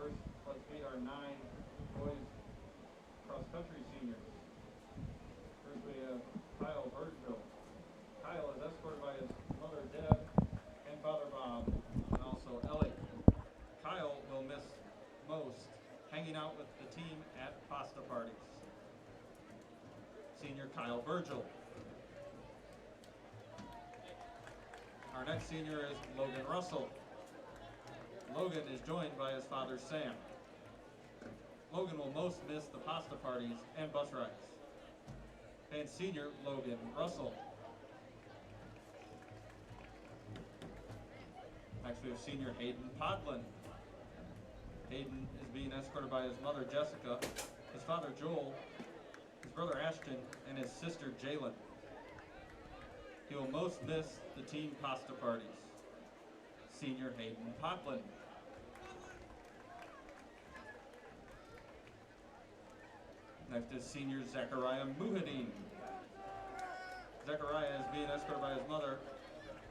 First, let's meet our 9 boys cross-country seniors. First, we have Kyle Birdsville. Kyle is escorted by his mother Deb and father Bob, and also Ellie. Kyle will miss most hanging out with the team at pasta parties. Senior Kyle Virgil. Our next senior is Logan Russell. Logan is joined by his father Sam. Logan will most miss the pasta parties and bus rides. And senior Logan Russell. Next we have senior Hayden Podlin. Hayden is being escorted by his mother Jessica, his father Joel, his brother Ashton, and his sister Jalen. He will most miss the team pasta parties. Senior Hayden Podlin. Next is senior Zechariah Muhadin. Zechariah is being escorted by his mother,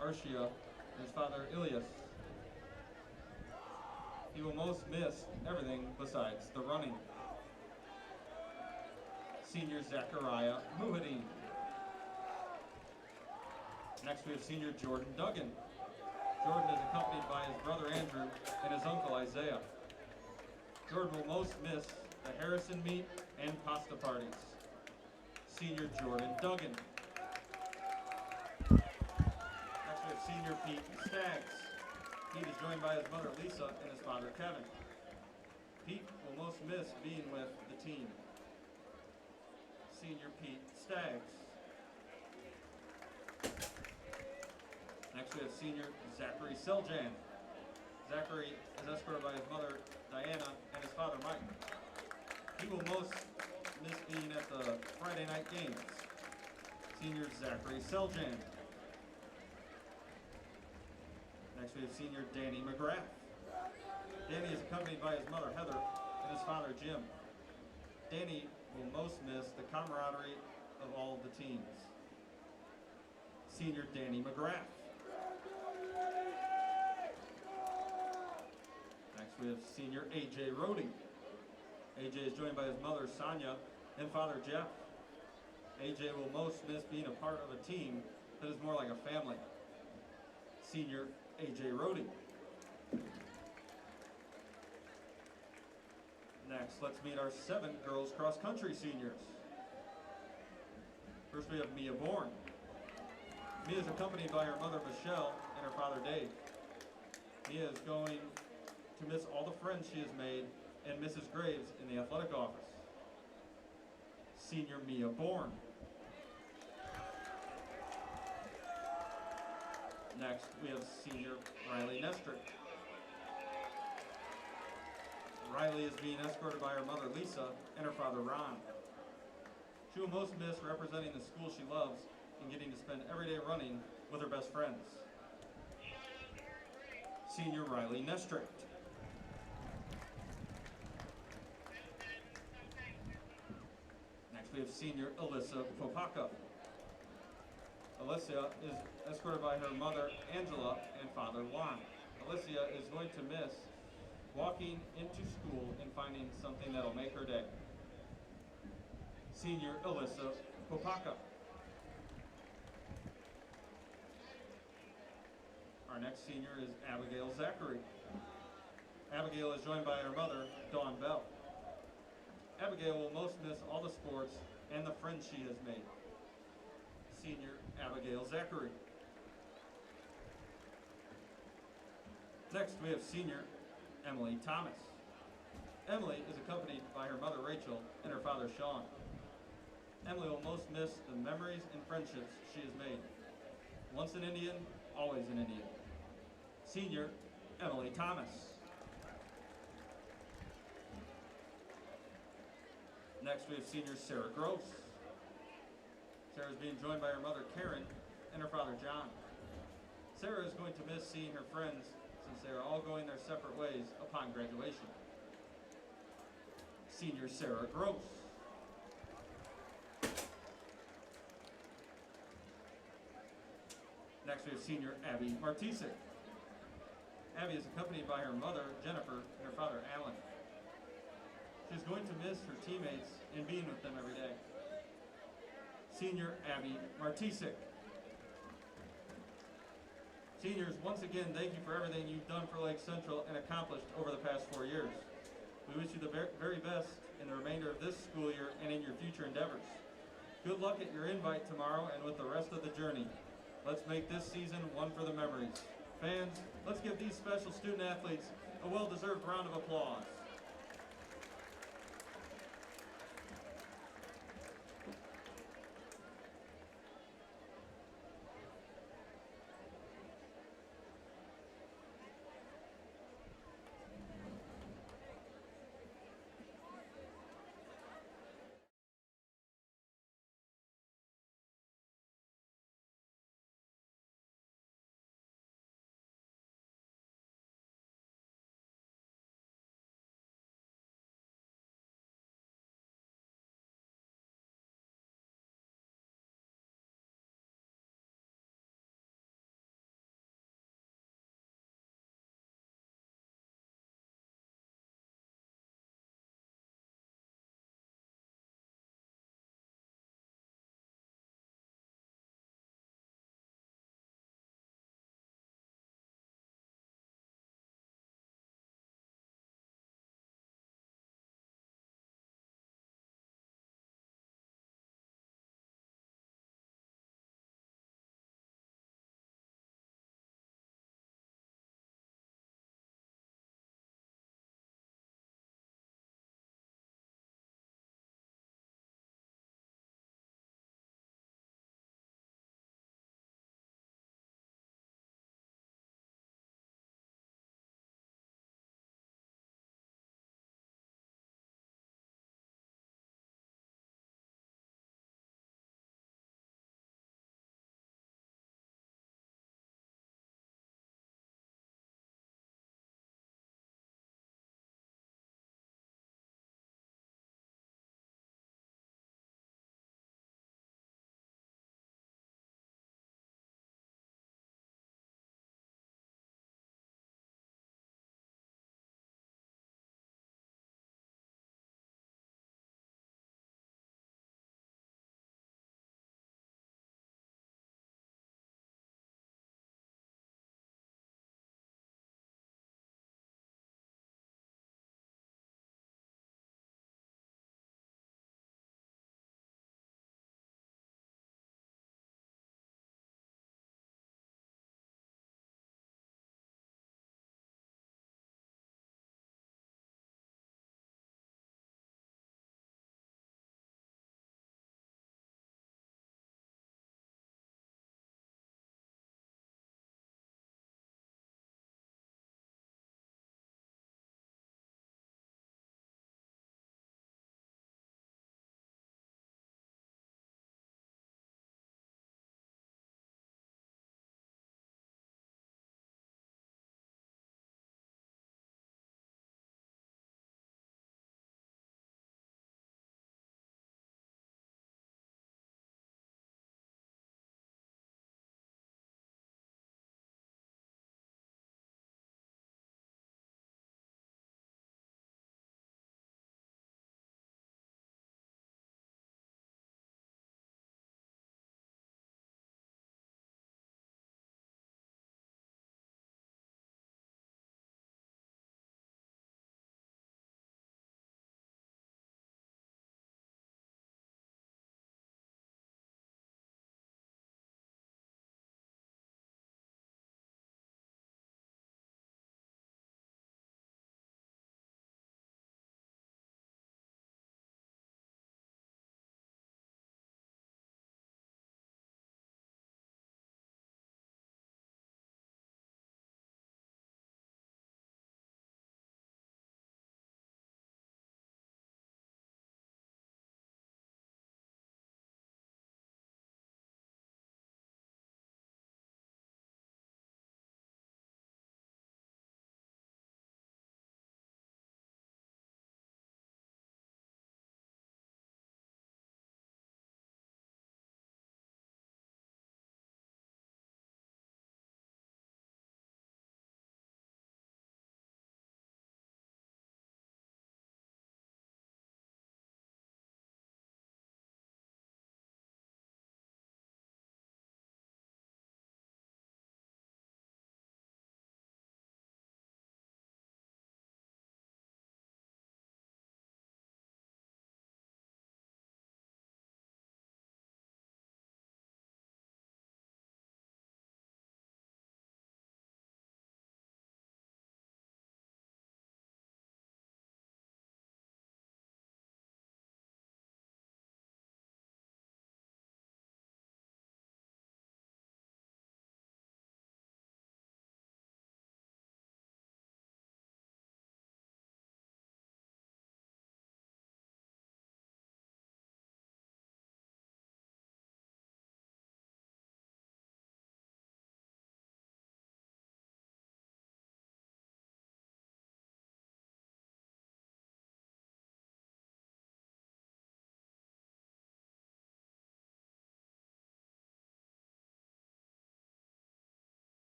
Arshia, and his father, Ilias. He will most miss everything besides the running. Senior Zechariah Muhadin. Next we have senior Jordan Duggan. Jordan is accompanied by his brother Andrew and his uncle Isaiah. Jordan will most miss the Harrison meet and pasta parties. Senior Jordan Duggan. Next we have senior Pete Staggs. Pete is joined by his mother Lisa and his father Kevin. Pete will most miss being with the team. Senior Pete Staggs. Next we have senior Zachary Seljan. Zachary is escorted by his mother Diana and his father Mike. He will most miss being at the Friday night games. Senior Zachary Seljan. Next we have senior Danny McGrath. Danny is accompanied by his mother Heather and his father Jim. Danny will most miss the camaraderie of all of the teams. Senior Danny McGrath. Next we have senior AJ Rohde. AJ is joined by his mother Sonia and father Jeff. AJ will most miss being a part of a team that is more like a family. Senior AJ Rohde. Next, let's meet our 7 girls cross country seniors. First we have Mia Bourne. Mia is accompanied by her mother Michelle and her father Dave. Mia is going to miss all the friends she has made and Mrs. Graves in the athletic office. Senior Mia Bourne. Next, we have senior Riley Nestrick. Riley is being escorted by her mother Lisa and her father Ron. She will most miss representing the school she loves and getting to spend every day running with her best friends. Senior Riley Nestrick. Next we have senior Alyssa Popaka. Alyssa is escorted by her mother Angela and father Juan. Alyssa is going to miss walking into school and finding something that'll make her day. Senior Alyssa Popaka. Our next senior is Abigail Zachary. Abigail is joined by her mother, Dawn Bell. Abigail will most miss all the sports and the friends she has made. Senior Abigail Zachary. Next we have senior Emily Thomas. Emily is accompanied by her mother Rachel and her father Sean. Emily will most miss the memories and friendships she has made. Once an Indian, always an Indian. Senior Emily Thomas. Next we have senior Sarah Gross. Sarah is being joined by her mother Karen and her father John. Sarah is going to miss seeing her friends since they are all going their separate ways upon graduation. Senior Sarah Gross. Next we have senior Abby Martisik. Abby is accompanied by her mother Jennifer and her father Alan. She's going to miss her teammates and being with them every day. Senior Abby Martisik. Seniors, once again, thank you for everything you've done for Lake Central and accomplished over the past 4 years. We wish you the very best in the remainder of this school year and in your future endeavors. Good luck at your invite tomorrow and with the rest of the journey. Let's make this season one for the memories. Fans, let's give these special student athletes a well-deserved round of applause.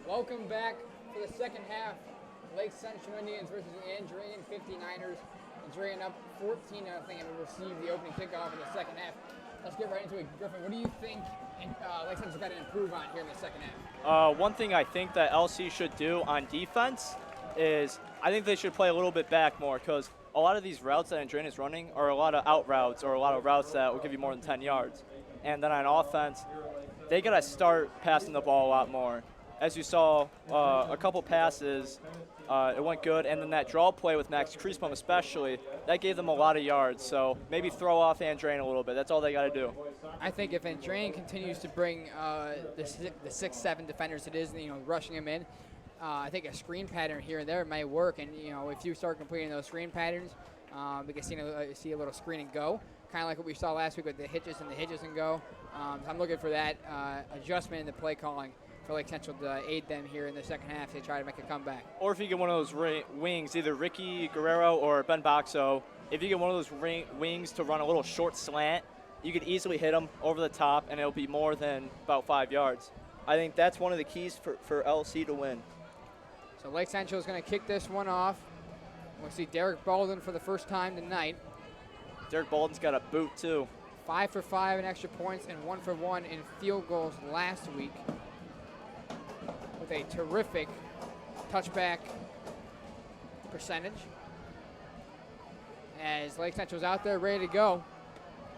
Welcome back for the second half. Lake Central Indians versus Andrean 59ers. Andrean up 14-0 and will receive the opening kickoff in the second half. Let's get right into it. Griffin, what do you think Lake Central's got to improve on here in the second half? One thing I think that LC should do on defense is I think they should play a little bit back more, because a lot of these routes that Andrean is running are a lot of out routes or a lot of routes that will give you more than 10 yards. And then on offense, they got to start passing the ball a lot more. As you saw, a couple passes, it went good, and then that draw play with Max Creasbaum especially, that gave them a lot of yards. So maybe throw off Andrean a little bit. That's all they got to do. I think if Andrean continues to bring the 6-7 defenders it is, rushing them in, I think a screen pattern here and there may work. And if you start completing those screen patterns, we can see a little screen and go, kind of like what we saw last week with the hitches and go. So I'm looking for that adjustment in the play calling for Lake Central to aid them here in the second half to try to make a comeback. Or if you get one of those wings, either Ricky Guerrero or Ben Boxo, if you get one of those wings to run a little short slant, you could easily hit them over the top, and it'll be more than about 5 yards. I think that's one of the keys for LC to win. So Lake Central is going to kick this one off. We'll see Derek Baldwin for the first time tonight. Derek Baldwin's got a boot, too. 5 for 5 in extra points and 1 for 1 in field goals last week, with a terrific touchback percentage. As Lake Central's out there ready to go,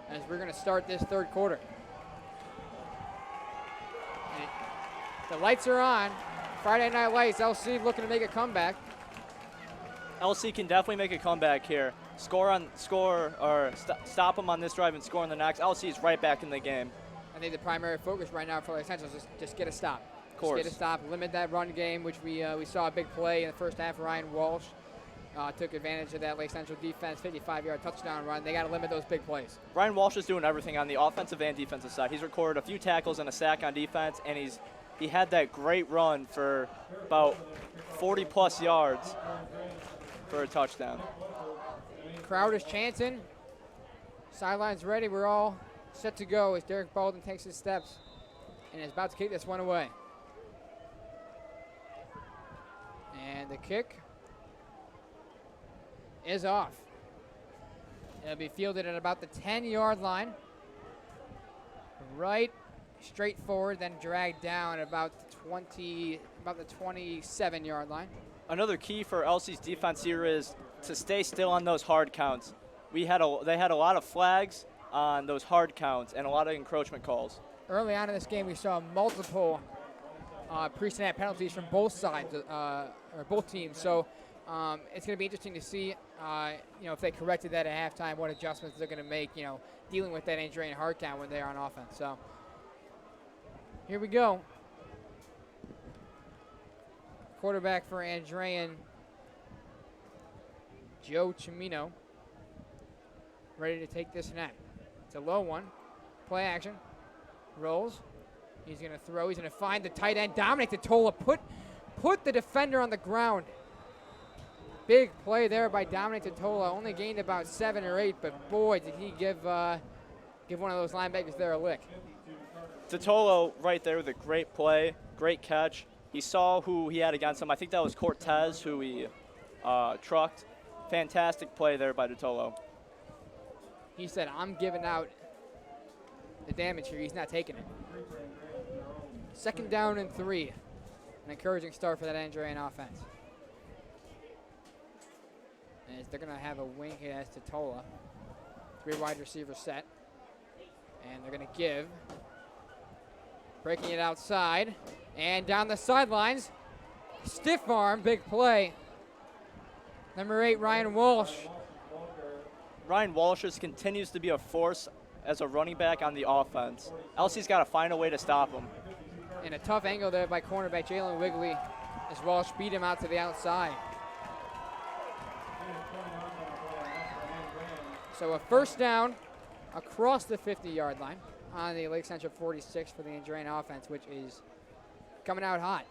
as we're going to start this third quarter. And the lights are on. Friday Night Lights, LC looking to make a comeback. LC can definitely make a comeback here. Stop them on this drive and score on the next. LC is right back in the game. I think the primary focus right now for Lake Central is just get a stop. Of course. Just get a stop, limit that run game, which we saw a big play in the first half. Ryan Walsh took advantage of that Lake Central defense, 55-yard touchdown run. They got to limit those big plays. Ryan Walsh is doing everything on the offensive and defensive side. He's recorded a few tackles and a sack on defense, and he had that great run for about 40-plus yards for a touchdown. Crowd is chanting. Sidelines ready. We're all set to go as Derek Baldwin takes his steps and is about to kick this one away. And the kick is off. It'll be fielded at about the 10-yard line. Right straight forward, then dragged down at about the 27-yard line. Another key for LC's defense here is to stay still on those hard counts. They had a lot of flags on those hard counts and a lot of encroachment calls. Early on in this game, we saw multiple pre-snap penalties from both sides, or both teams. So it's going to be interesting to see, if they corrected that at halftime, what adjustments they're going to make, dealing with that Andrean hard count when they're on offense. So here we go. Quarterback for Andrean, Joe Cimino, ready to take this snap. It's a low one. Play action. Rolls. He's going to throw. He's going to find the tight end. Dominic Totola put the defender on the ground. Big play there by Dominic Totola. Only gained about 7 or 8, but boy, did he give one of those linebackers there a lick. Totola right there with a great play, great catch. He saw who he had against him. I think that was Cortez who he trucked. Fantastic play there by Totola. He said, I'm giving out the damage here. He's not taking it. 2nd down and 3. An encouraging start for that Andrean offense. And they're going to have a wing hit as Totola. 3 wide receivers set. And they're going to give. Breaking it outside. And down the sidelines. Stiff arm, big play. Number 8, Ryan Walsh. Ryan Walsh continues to be a force as a running back on the offense. LC's got to find a way to stop him. And a tough angle there by cornerback Jalen Wigley as Walsh beat him out to the outside. So a first down across the 50-yard line on the Lake Central 46 for the Andrean offense, which is coming out hot.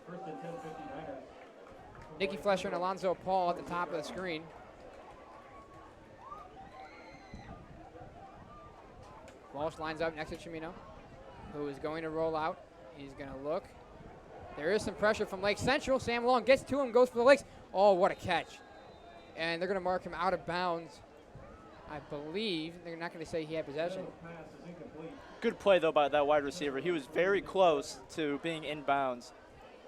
First and 10, 59ers. Nicky Flesher and Alonzo Paul at the top of the screen. Walsh lines up next to Cimino, who is going to roll out. He's going to look, There is some pressure from Lake Central. Sam Long gets to him, goes for the Lakes. Oh, what a catch. And they're going to mark him out of bounds. I believe they're not going to say he had possession. Good play, though, by that wide receiver. He was very close to being in bounds.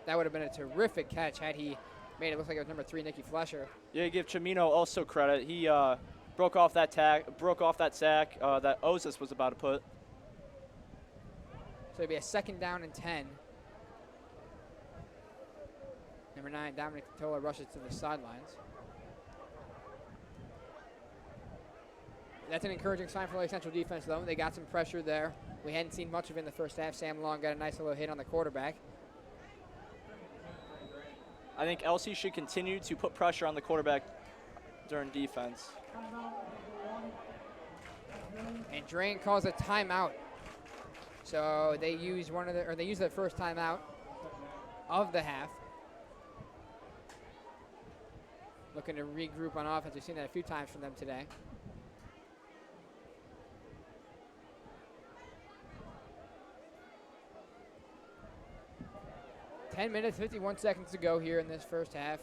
That would have been a terrific catch had he made it look like it was number 3, Nicky Flesher. Yeah, you give Chimino also credit. He broke off that sack that Osis was about to put. So it'll be a 2nd down and 10. Number 9, Dominic Tola rushes to the sidelines. That's an encouraging sign for Lake Central defense, though. They got some pressure there. We hadn't seen much of it in the first half. Sam Long got a nice little hit on the quarterback. I think LC should continue to put pressure on the quarterback during defense. And Drain calls a timeout. So they use their first timeout of the half. Looking to regroup on offense. We've seen that a few times from them today. $10 minutes, 51 seconds to go here in this first half.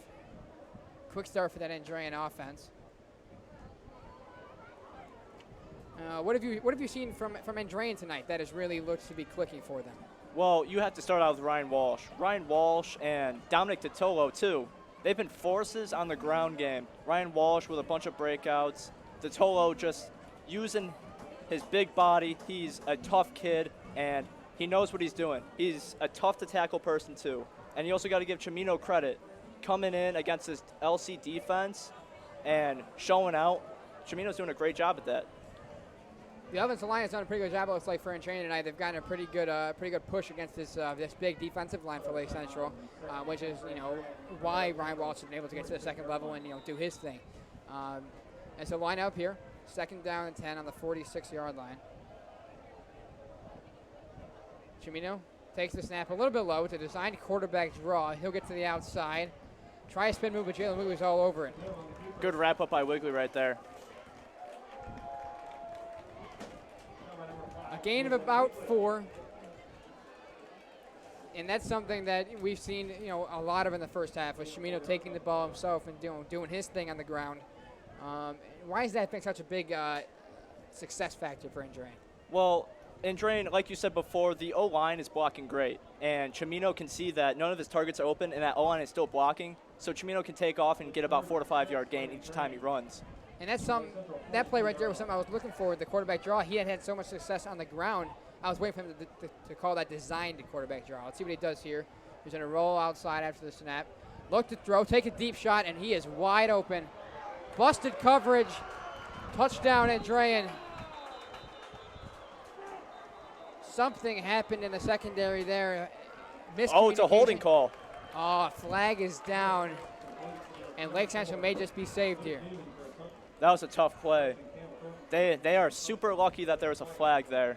Quick start for that Andrean offense. What have you seen from Andrean tonight that has really looks to be clicking for them? Well, you have to start out with Ryan Walsh. Ryan Walsh and Dominic Totolo, too. They've been forces on the ground game. Ryan Walsh with a bunch of breakouts. Totolo just using his big body. He's a tough kid, and he knows what he's doing. He's a tough-to-tackle person, too. And you also got to give Chimino credit. Coming in against this LC defense and showing out, Chimino's doing a great job at that. The offensive line has done a pretty good job, it looks like, for Andrean tonight. They've gotten a pretty good push against this big defensive line for Lake Central, which is, why Ryan Walsh has been able to get to the second level and, do his thing. And so line up here, 2nd down and 10 on the 46-yard line. Chimino takes the snap a little bit low. It's a designed quarterback draw. He'll get to the outside. Try a spin move, but Jalen Wiggly's all over it. Good wrap up by Wiggly right there. A gain of about 4. And that's something that we've seen, a lot of in the first half, with Chimino taking the ball himself and doing his thing on the ground. Why has that been such a big success factor for Andrean? Well, Andrean, like you said before, the O-line is blocking great. And Chimino can see that none of his targets are open and that O-line is still blocking. So Chimino can take off and get about 4 to 5 yard gain each time he runs. And that play right there was something I was looking for, the quarterback draw. He had so much success on the ground. I was waiting for him to call that designed quarterback draw. Let's see what he does here. He's going to roll outside after the snap. Look to throw, take a deep shot, and he is wide open. Busted coverage. Touchdown, Andrean. Something happened in the secondary there. Oh, it's a holding call. Oh, flag is down. And Lake Central may just be saved here. That was a tough play. They are super lucky that there was a flag there.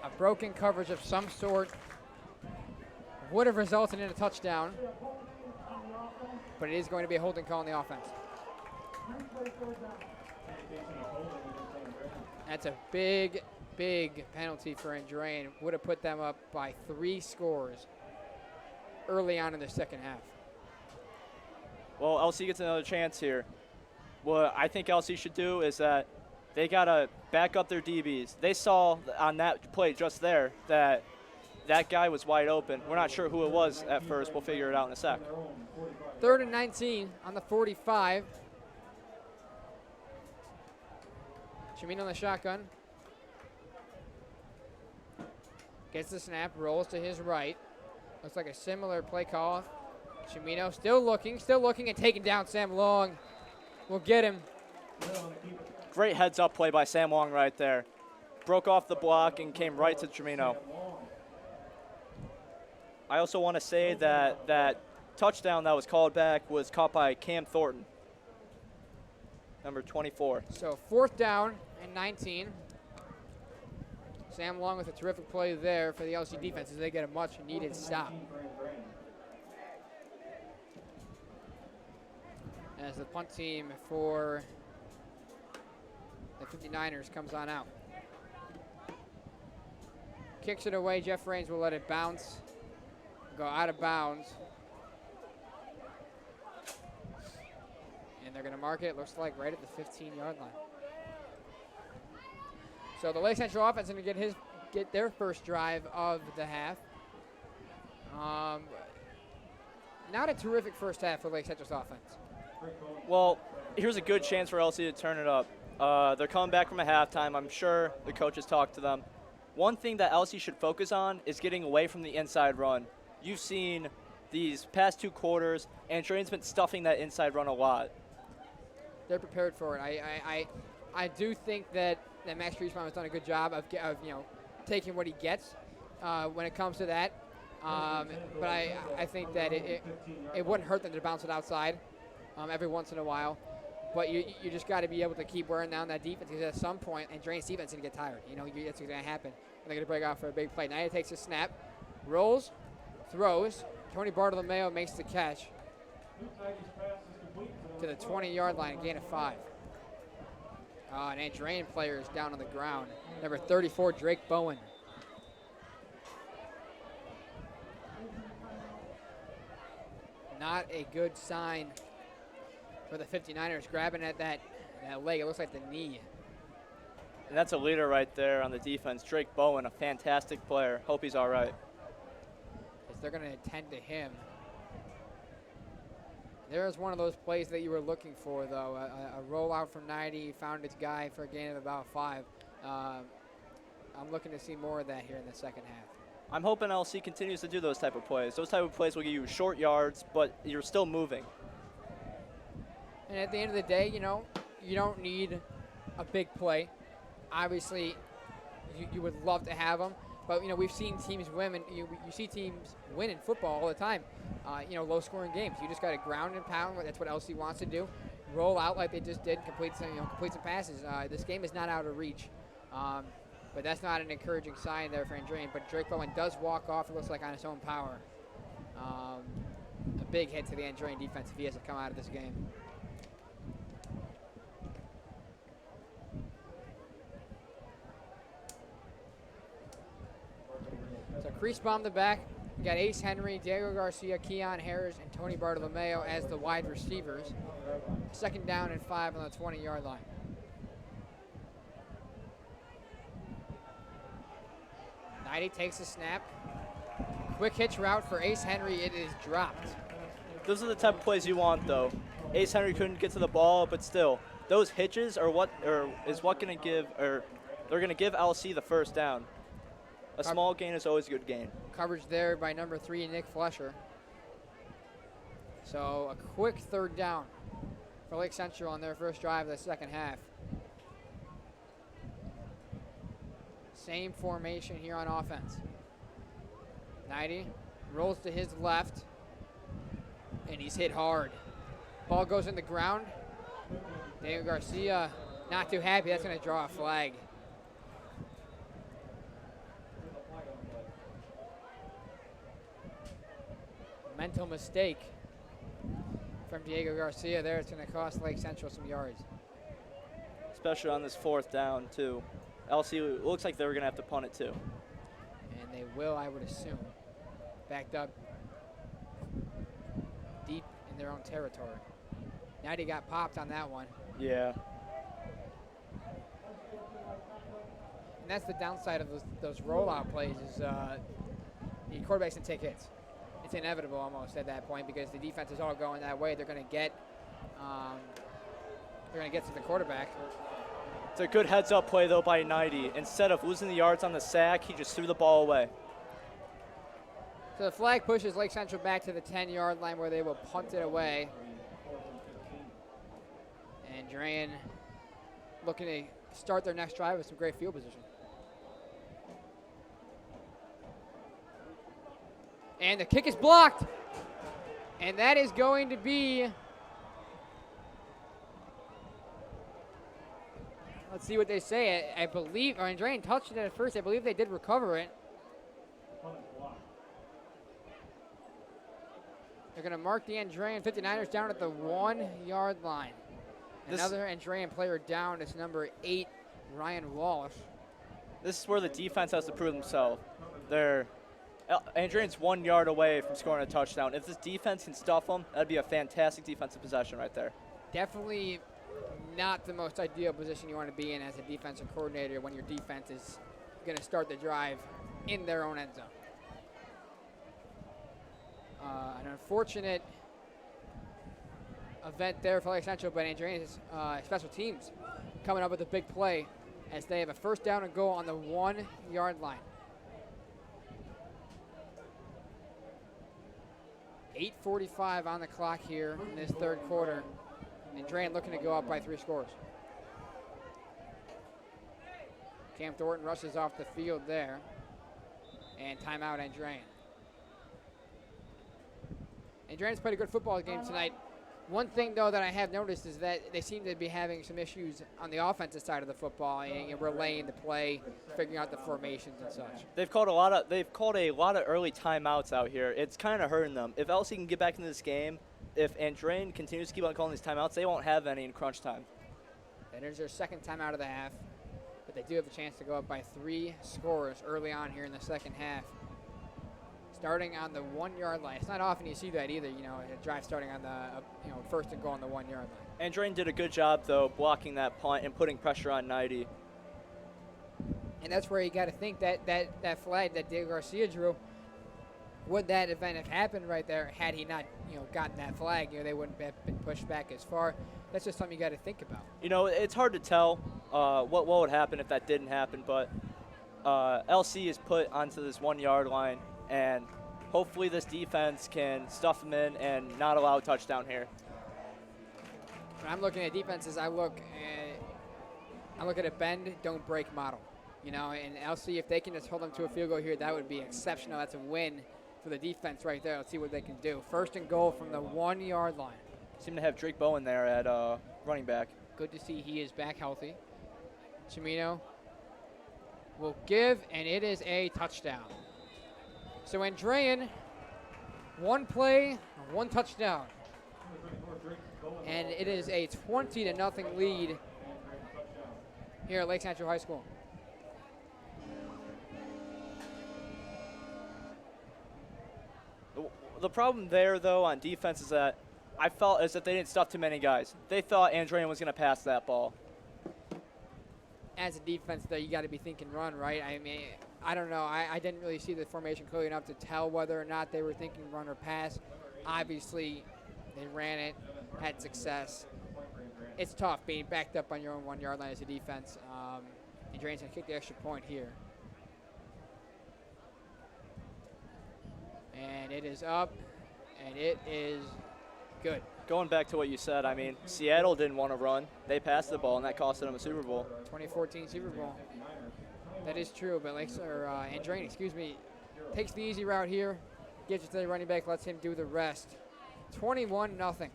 A broken coverage of some sort would have resulted in a touchdown, but it is going to be a holding call on the offense. That's a big, big penalty for Andrean. Would have put them up by 3 scores early on in the second half. Well, LC gets another chance here. What I think LC should do is that they got to back up their DBs. They saw on that play just there that guy was wide open. We're not sure who it was at first. We'll figure it out in a sec. 3rd and 19 on the 45. Chimino on the shotgun. Gets the snap, rolls to his right. Looks like a similar play call. Chimino still looking, and taking down Sam Long. We'll get him. Great heads-up play by Sam Long right there. Broke off the block and came right to Chimino. I also want to say that touchdown that was called back was caught by Cam Thornton, number 24. So 4th down and 19. Sam Long with a terrific play there for the LC defense as they get a much-needed stop. As the punt team for the 59ers comes on out. Kicks it away. Jeff Raines will let it bounce. Go out of bounds. And they're going to mark it, looks like, right at the 15-yard line. So the Lake Central offense is going to get their first drive of the half. Not a terrific first half for Lake Central's offense. Well, here's a good chance for LC to turn it up. They're coming back from a halftime. I'm sure the coaches talked to them. One thing that LC should focus on is getting away from the inside run. You've seen these past 2 quarters, and Andrean's been stuffing that inside run a lot. They're prepared for it. I do think that Max Griesbaum has done a good job of taking what he gets when it comes to that. But I think that it wouldn't hurt them to bounce it outside every once in a while. But you just got to be able to keep wearing down that defense, because at some point, Andrean's defense is going to get tired. That's going to happen. And they're going to break out for a big play. Now he takes a snap, rolls, throws. Tony Bartolomeo makes the catch to the 20-yard line, gain of 5. An Andrean player is down on the ground. Number 34, Drake Bowen. Not a good sign for the 59ers, grabbing at that leg. It looks like the knee. And that's a leader right there on the defense. Drake Bowen, a fantastic player. Hope he's all right. As they're going to attend to him. There's one of those plays that you were looking for, though. A rollout from 90, found its guy for a gain of about 5. I'm looking to see more of that here in the second half. I'm hoping LC continues to do those type of plays. Those type of plays will give you short yards, but you're still moving. And at the end of the day, you don't need a big play. Obviously, you would love to have them. But, we've seen teams win, and you see teams win in football all the time. Low-scoring games. You just got to ground and pound. That's what LC wants to do. Roll out like they just did, complete some passes. This game is not out of reach. But that's not an encouraging sign there for Andrean. But Drake Bowen does walk off, it looks like, on his own power. A big hit to the Andrean defense if he has to come out of this game. So crease bomb the back. We got Ace Henry, Diego Garcia, Keon Harris, and Tony Bartolomeo as the wide receivers. Second down and 5 on the 20-yard line. Knighty takes a snap. Quick hitch route for Ace Henry. It is dropped. Those are the type of plays you want, though. Ace Henry couldn't get to the ball, but still, those hitches are what going to give, or they're going to give LC the first down. A small gain is always a good gain. Coverage there by number 3, Nick Flesher. So a quick third down for Lake Central on their first drive of the second half. Same formation here on offense. Knighty rolls to his left, and he's hit hard. Ball goes in the ground. Diego Garcia not too happy. That's going to draw a flag. Mental mistake from Diego Garcia there. It's going to cost Lake Central some yards. Especially on this fourth down, too. LC looks like they were going to have to punt it, too. And they will, I would assume. Backed up deep in their own territory. Knighty got popped on that one. Yeah. And that's the downside of those rollout plays is the quarterbacks can take hits. It's inevitable almost at that point because the defense is all going that way. They're going to get to the quarterback. It's a good heads-up play, though, by Knighty. Instead of losing the yards on the sack, he just threw the ball away. So the flag pushes Lake Central back to the 10-yard line where they will punt it away. And Andrean looking to start their next drive with some great field position. And the kick is blocked. And that is going to be, let's see what they say. I believe, or Andrean touched it at first. I believe they did recover it. They're going to mark the Andrean 59ers down at the 1-yard line. Another Andrean player down is number 8, Ryan Walsh. this is where the defense has to prove themselves. Andrean's 1 yard away from scoring a touchdown. If this defense can stuff them, that'd be a fantastic defensive possession right there. Definitely not the most ideal position you want to be in as a defensive coordinator when your defense is going to start the drive in their own end zone. An unfortunate event there for Lake Central, but Andrean's special teams coming up with a big play as they have a first down and goal on the 1 yard line. 8:45 on the clock here in this third quarter. Andrean looking to go up by 3 scores. Cam Thornton rushes off the field there. And timeout, Andrean. Andrean's played a good football game tonight. One thing, though, that I have noticed is that they seem to be having some issues on the offensive side of the football and relaying the play, figuring out the formations and such. They've called a lot of early timeouts out here. It's kind of hurting them. If LC can get back into this game, if Andrean continues to keep on calling these timeouts, they won't have any in crunch time. That is their second timeout of the half, but they do have a chance to go up by 3 scores early on here in the second half. Starting on the 1 yard line. It's not often you see that either, a drive starting on the first and goal on the 1 yard line. Andrean did a good job, though, blocking that punt and putting pressure on 90. And that's where you got to think that flag that Diego Garcia drew, would that event have happened right there had he not, gotten that flag? They wouldn't have been pushed back as far. That's just something you got to think about. It's hard to tell what would happen if that didn't happen, but LC is put onto this 1 yard line, and hopefully this defense can stuff them in and not allow a touchdown here. When I'm looking at defenses, I look at a bend, don't break model. And LC, if they can just hold them to a field goal here, that would be exceptional. That's a win for the defense right there. Let's see what they can do. First and goal from the 1 yard line. Seem to have Drake Bowen there at running back. Good to see he is back healthy. Chimino will give, and it is a touchdown. So Andrean, 1 play, 1 touchdown. And it is a 20-0 lead here at Lake Central High School. The problem there, though, on defense is that I felt as if they didn't stuff too many guys. They thought Andrean was going to pass that ball. As a defense, though, you got to be thinking run, right? I mean, I don't know. I didn't really see the formation clearly enough to tell whether or not they were thinking run or pass. Obviously, they ran it, had success. It's tough being backed up on your own 1 yard line as a defense. Andrean's going to kick the extra point here. And it is up, and it is good. Going back to what you said, I mean, Seattle didn't want to run. They passed the ball, and that cost them a Super Bowl. 2014 Super Bowl. That is true, but Andrean, takes the easy route here, gives it to the running back, lets him do the rest. 21-0.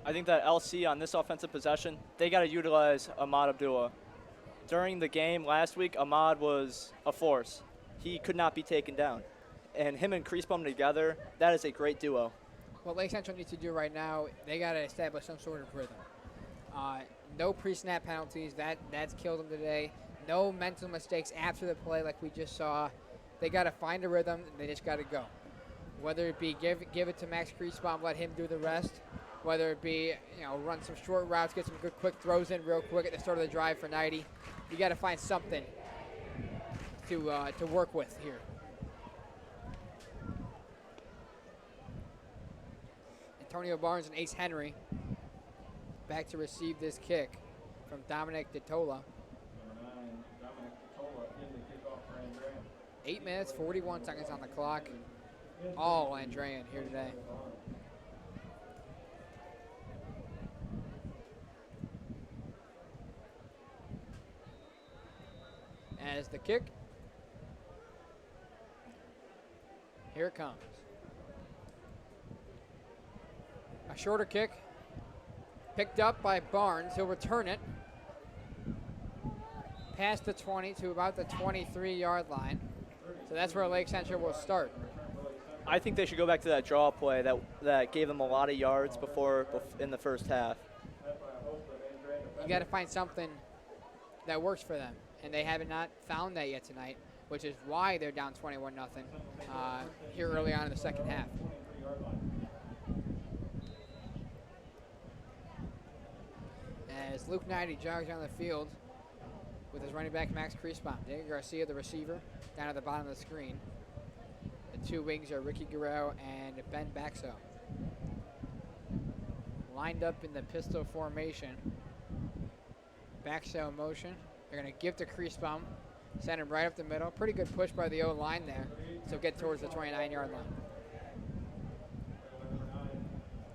I think that LC on this offensive possession, they got to utilize Ahmad Abdullah. During the game last week, Ahmad was a force. He could not be taken down. And him and Creasbaum together, that is a great duo. What Lake Central needs to do right now, they got to establish some sort of rhythm. No pre-snap penalties. That's killed them today. No mental mistakes after the play like we just saw. They got to find a rhythm. They just got to go. Whether it be give it to Max Creasbaum, let him do the rest. Whether it be run some short routes, get some good quick throws in real quick at the start of the drive for 90. You got to find something to work with here. Antonio Barnes and Ace Henry back to receive this kick from Dominic DeTola. 8 minutes, 41 seconds on the clock. All Andrean here today. As the kick, here it comes. A shorter kick, picked up by Barnes. He'll return it past the 20 to about the 23-yard line. So that's where Lake Central will start. I think they should go back to that draw play that gave them a lot of yards before in the first half. You got to find something that works for them. and they have not found that yet tonight, which is why they're down 21-0 here early on in the second half. As Luke Knighty jogs down the field with his running back Max Kriesbaum. Diego Garcia, the receiver, down at the bottom of the screen. The two wings are Ricky Guerrero and Ben Baxo. Lined up in the pistol formation. Baxo in motion. They're going to give to Kriesbaum. Send him right up the middle. Pretty good push by the O-line there. So get towards the 29-yard line.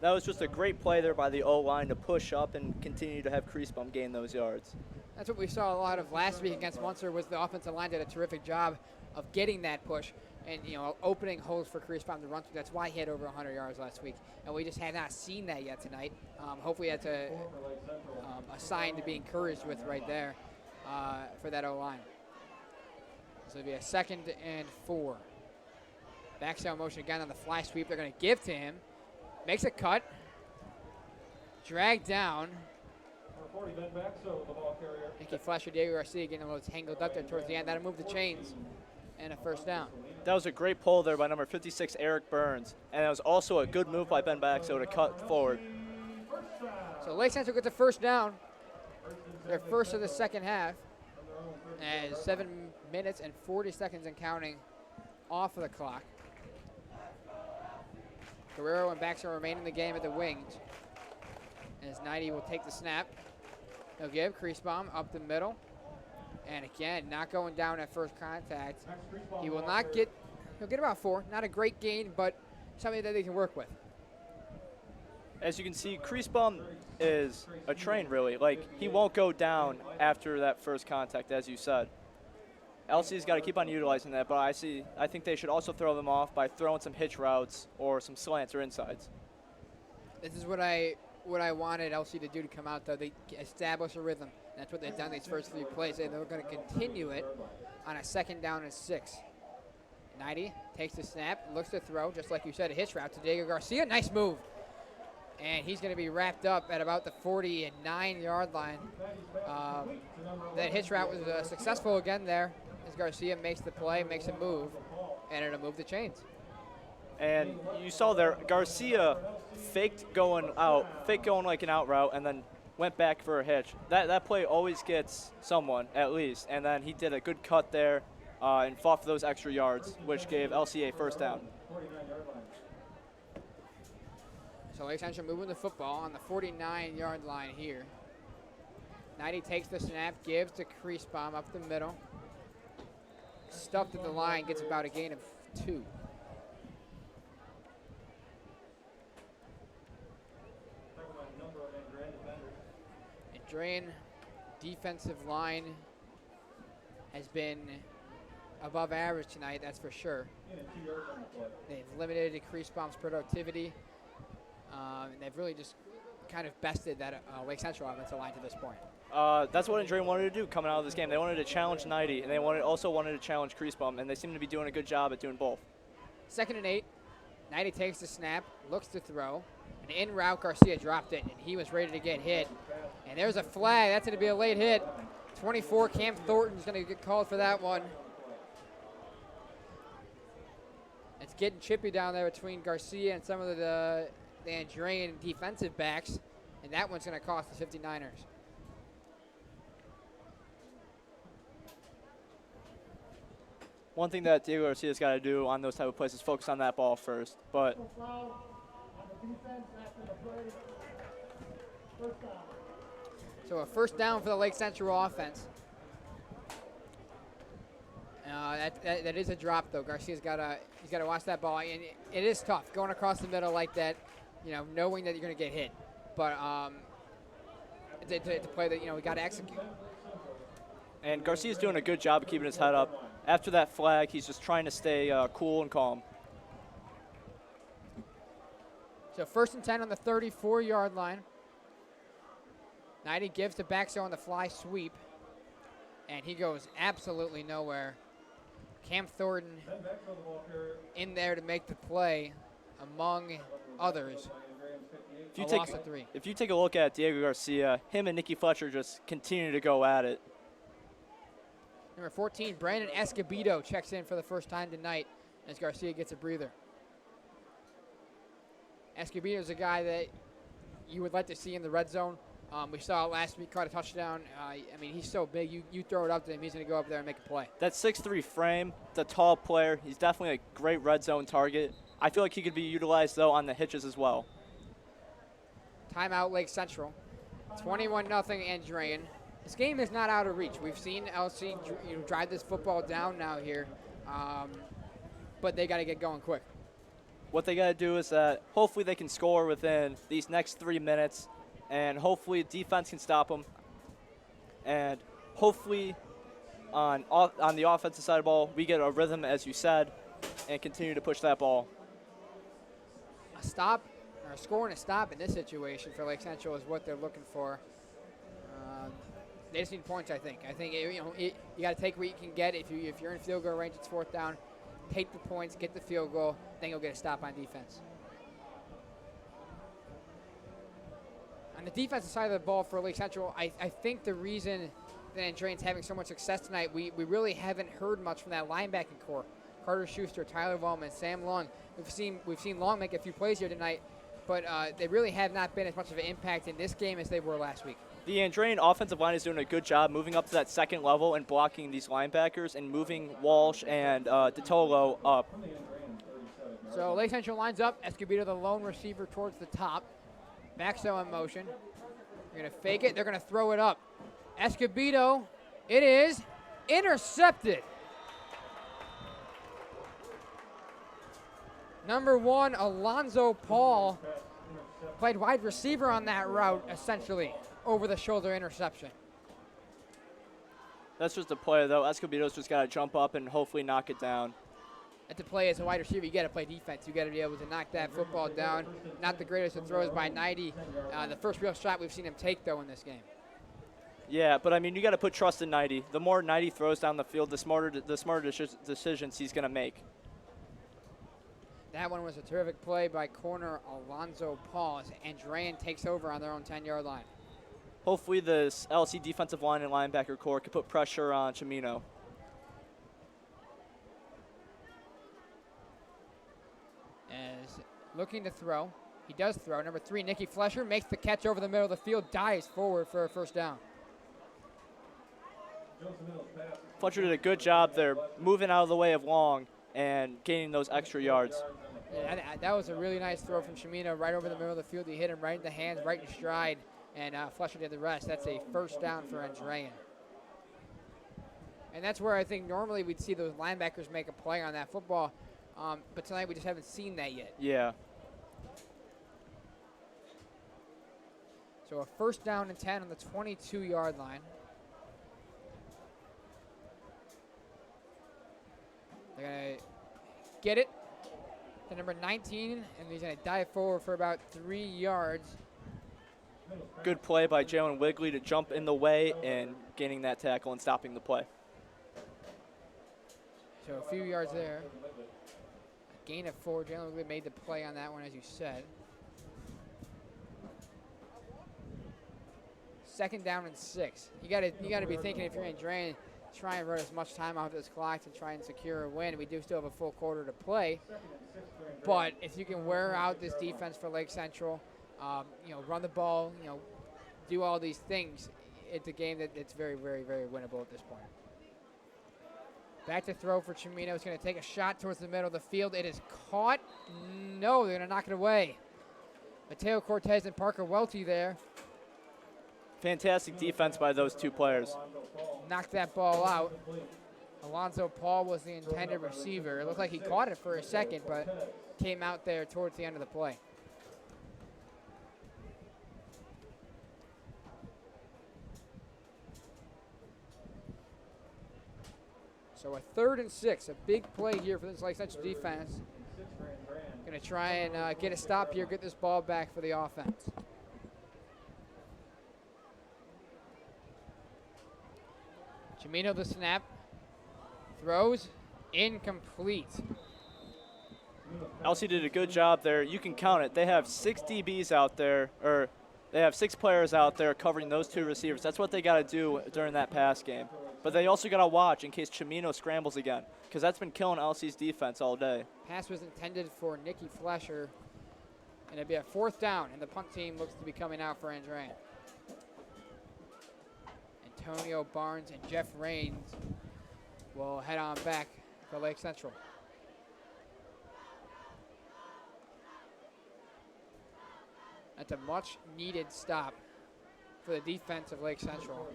That was just a great play there by the O-line to push up and continue to have Kriesbaum gain those yards. That's what we saw a lot of last week against Munster. Was the offensive line did a terrific job of getting that push and opening holes for Kriesbaum to run through. That's why he had over 100 yards last week, and we just have not seen that yet tonight. Hopefully that's a sign to be encouraged with right there for that O-line. So it'll be a 2nd and 4. Backside motion again on the fly sweep. They're going to give to him. Makes a cut. Dragged down. Nicky Fletcher, Diego Garcia getting a little tangled up there towards the end. That'll move the chains. And a first down. That was a great pull there by number 56, Eric Burns. And it was also a good move by Ben Baxo to cut forward. So Lake Central gets a first down. Their first of the second half. And 7 minutes and 40 seconds and counting off of the clock. Guerrero and Baxter remain in the game at the wings. As Knighty will take the snap. He'll give Kriesbaum up the middle. And again, not going down at first contact. He will not get, he'll get about 4. Not a great gain, but something that they can work with. As you can see, Kriesbaum is a train, really. Like, he won't go down after that first contact, as you said. LC's got to keep on utilizing that, but I think they should also throw them off by throwing some hitch routes or some slants or insides. This is what I wanted LC to do to come out, though. They establish a rhythm. That's what they've done these first 3 plays. They're going to continue it on a 2nd down and 6. Knighty takes the snap, looks to throw, just like you said, a hitch route to Diego Garcia. Nice move. And he's going to be wrapped up at about the 49-yard line. That hitch route was successful again there as Garcia makes the play, makes a move, and it'll move the chains. And you saw there, Garcia faked going like an out route, and then went back for a hitch. That play always gets someone, at least. And then he did a good cut there and fought for those extra yards, which gave LCA first down. So Lake Central moving the football on the 49-yard line here. Knighty takes the snap, gives to Kriesbaum up the middle. Stuffed at the line, gets about a gain of 2. Andrean defensive line has been above average tonight, that's for sure. They've limited Kriesbaum's productivity. And they've really just kind of bested that Lake Central offensive line to this point. That's what Andrean wanted to do coming out of this game. They wanted to challenge Knighty, and they also wanted to challenge Kriesbaum, and they seem to be doing a good job at doing both. 2nd and 8. Knighty takes the snap, looks to throw. And in route, Garcia dropped it, and he was ready to get hit. And there's a flag. That's going to be a late hit. 24, Cam Thornton's going to get called for that one. It's getting chippy down there between Garcia and some of the Andrean defensive backs, and that one's going to cost the 59ers. One thing that Diego Garcia's got to do on those type of plays is focus on that ball first. But so a first down for the Lake Central offense. That is a drop, though. Garcia's got to watch that ball, and it is tough going across the middle like that. Knowing that you're going to get hit, but it's a play that we got to execute. And Garcia's doing a good job of keeping his head up. After that flag, he's just trying to stay cool and calm. So 1st and 10 on the 34-yard line. Knighty gives to Baxo on the fly sweep, and he goes absolutely nowhere. Cam Thornton in there to make the play among others. If you take a look at Diego Garcia, him and Nicky Fletcher just continue to go at it. Number 14, Brandon Escobedo checks in for the first time tonight as Garcia gets a breather. Escobedo is a guy that you would like to see in the red zone. We saw it last week, caught a touchdown. I mean, he's so big. You throw it up to him, he's going to go up there and make a play. That 6'3" frame, the tall player, he's definitely a great red zone target. I feel like he could be utilized, though, on the hitches as well. Timeout, Lake Central. 21-0 Andrean. This game is not out of reach. We've seen LC drive this football down now here, but they got to get going quick. What they got to do is that hopefully they can score within these next 3 minutes, and hopefully defense can stop them. And hopefully on the offensive side of the ball, we get a rhythm, as you said, and continue to push that ball. A stop, or a score and a stop in this situation for Lake Central is what they're looking for. They just need points, I think. I think you got to take what you can get. If you're in field goal range, it's 4th down. Take the points, get the field goal, then you'll get a stop on defense. On the defensive side of the ball for Lake Central, I think the reason that Andrean's having so much success tonight, we really haven't heard much from that linebacking core. Carter Schuster, Tyler Volman, Sam Long. We've seen Long make a few plays here tonight, but they really have not been as much of an impact in this game as they were last week. The Andrean offensive line is doing a good job moving up to that second level and blocking these linebackers and moving Walsh and DeTolo up. So Lake Central lines up. Escobedo, the lone receiver, towards the top. Backso in motion. They're going to fake it. They're going to throw it up. Escobedo, it is intercepted. Number 1, Alonzo Paul, played wide receiver on that route, essentially. Over-the-shoulder interception. That's just a play, though. Escobedo's just got to jump up and hopefully knock it down. At the play as a wide receiver, you got to play defense. You got to be able to knock that football down. Not the greatest of throws by 90. The first real shot we've seen him take, though, in this game. Yeah, but I mean, you got to put trust in 90. The more 90 throws down the field, the smarter decisions he's going to make. That one was a terrific play by corner Alonzo Paul as Andrean takes over on their own 10-yard line. Hopefully this LC defensive line and linebacker core can put pressure on Chimino. As looking to throw, he does throw. Number 3, Nicky Flesher, makes the catch over the middle of the field, dives forward for a first down. Fletcher did a good job there, moving out of the way of Long and gaining those extra yards. Yeah, that was a really nice throw from Chimino right over the middle of the field. He hit him right in the hands, right in stride, and Flesher did the rest. That's a first down for Andrean. And that's where I think normally we'd see those linebackers make a play on that football, but tonight we just haven't seen that yet. Yeah. So a first down and 10 on the 22-yard line. They're going to get it to number 19, and he's going to dive forward for about 3 yards. Good play by Jalen Wigley to jump in the way and gaining that tackle and stopping the play. So a few yards there. A gain of 4. Jalen Wigley made the play on that one, as you said. Second down and 6. You got to be thinking if you're Andrean, try and run as much time off this clock to try and secure a win. We do still have a full quarter to play, but if you can wear out this defense for Lake Central, run the ball, do all these things, it's a game that's very, very, very winnable at this point. Back to throw for Chimino. He's going to take a shot towards the middle of the field. It is caught. No, they're going to knock it away. Mateo Cortez and Parker Welty there. Fantastic defense by those two players. Knocked that ball out. Alonzo Paul was the intended receiver. It looked like he caught it for a second, but came out there towards the end of the play. So a 3rd and 6, a big play here for this Lake Central defense. Going to try and get a stop here, get this ball back for the offense. Chimino the snap, throws, incomplete. LC did a good job there. You can count it. They have 6 DBs out there, or they have 6 players out there covering those 2 receivers. That's what they got to do during that pass game. But they also got to watch in case Chimino scrambles again, because that's been killing LC's defense all day. Pass was intended for Nicky Flesher, and it'd be a 4th down, and the punt team looks to be coming out for Andrean. Antonio Barnes and Jeff Raines will head on back for Lake Central. That's a much-needed stop for the defense of Lake Central.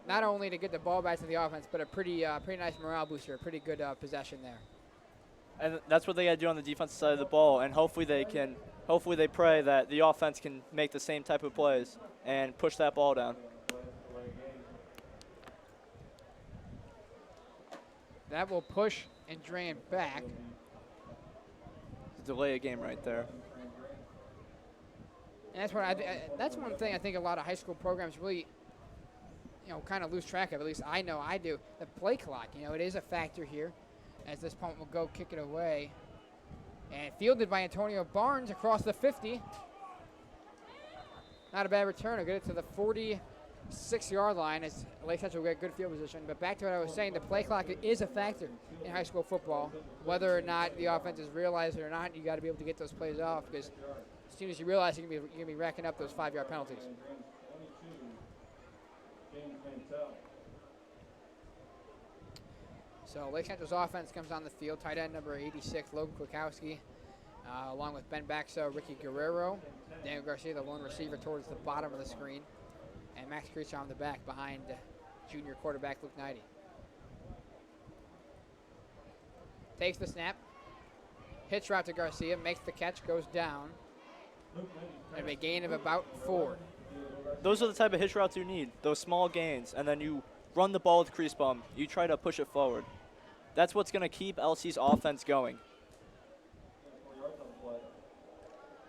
Not only to get the ball back to the offense, but a pretty nice morale booster, a pretty good possession there. And that's what they got to do on the defensive side of the ball, and hopefully they pray that the offense can make the same type of plays and push that ball down. That will push Andrean back. Delay a game right there. And that's what that's one thing I think a lot of high school programs really, kind of lose track of. At least I know I do. The play clock, it is a factor here, as this punt will go kick it away, and fielded by Antonio Barnes across the 50. Not a bad return. I'll get it to the 46-yard line as Lake Central will get good field position. But back to what I was saying, the play clock is a factor in high school football. Whether or not the offense is realized it or not, you got to be able to get those plays off, because as soon as you realize you're going to be racking up those 5-yard penalties. So Lake Central's offense comes on the field. Tight end number 86, Logan Kwiatkowski, along with Ben Baxo, Ricky Guerrero, Daniel Garcia, the lone receiver towards the bottom of the screen, and Max Creature on the back behind junior quarterback Luke Knighty. Takes the snap, hitch route to Garcia, makes the catch, goes down. And a gain of about 4. Those are the type of hitch routes you need, those small gains, and then you run the ball with crease bump. You try to push it forward. That's what's going to keep LC's offense going.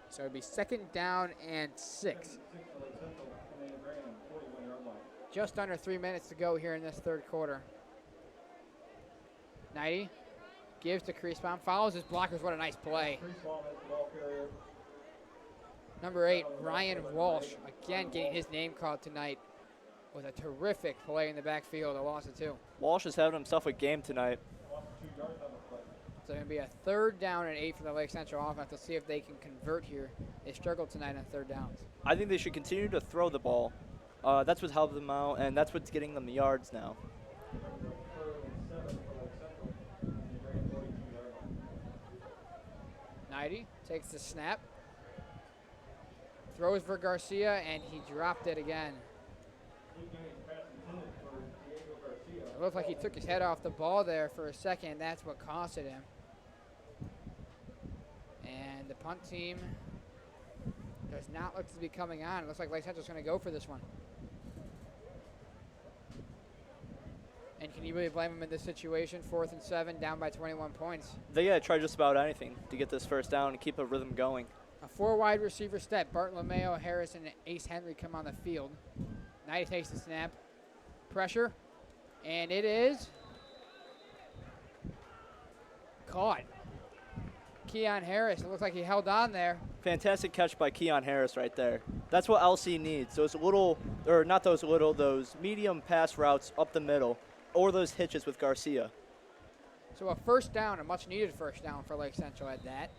So it'd be 2nd down and 6. Just under 3 minutes to go here in this 3rd quarter. Knighty gives to Creasbaum, follows his blockers. What a nice play. Number 8, Ryan Walsh, again getting his name called tonight with a terrific play in the backfield, a loss of 2. Walsh is having himself a game tonight. So going to be a 3rd down and 8 for the Lake Central offense. Let's see if they can convert here. They struggled tonight on 3rd downs. I think they should continue to throw the ball. That's what's helping them out, and that's what's getting them the yards now. Knighty takes the snap. Throws for Garcia, and he dropped it again. It looked like he took his head off the ball there for a second. That's what costed him. And the punt team does not look to be coming on. It looks like Lake Central's going to go for this one. And can you really blame them in this situation? 4th and 7, down by 21 points. They got to try just about anything to get this 1st down and keep a rhythm going. A 4 wide receiver set. Bartolomeo, Harris, and Ace Henry come on the field. Knighty takes the snap. Pressure. And it is caught. Keon Harris. It looks like he held on there. Fantastic catch by Keon Harris right there. That's what LC needs. Those medium pass routes up the middle, or those hitches with Garcia. So a 1st down, a much needed 1st down for Lake Central at that.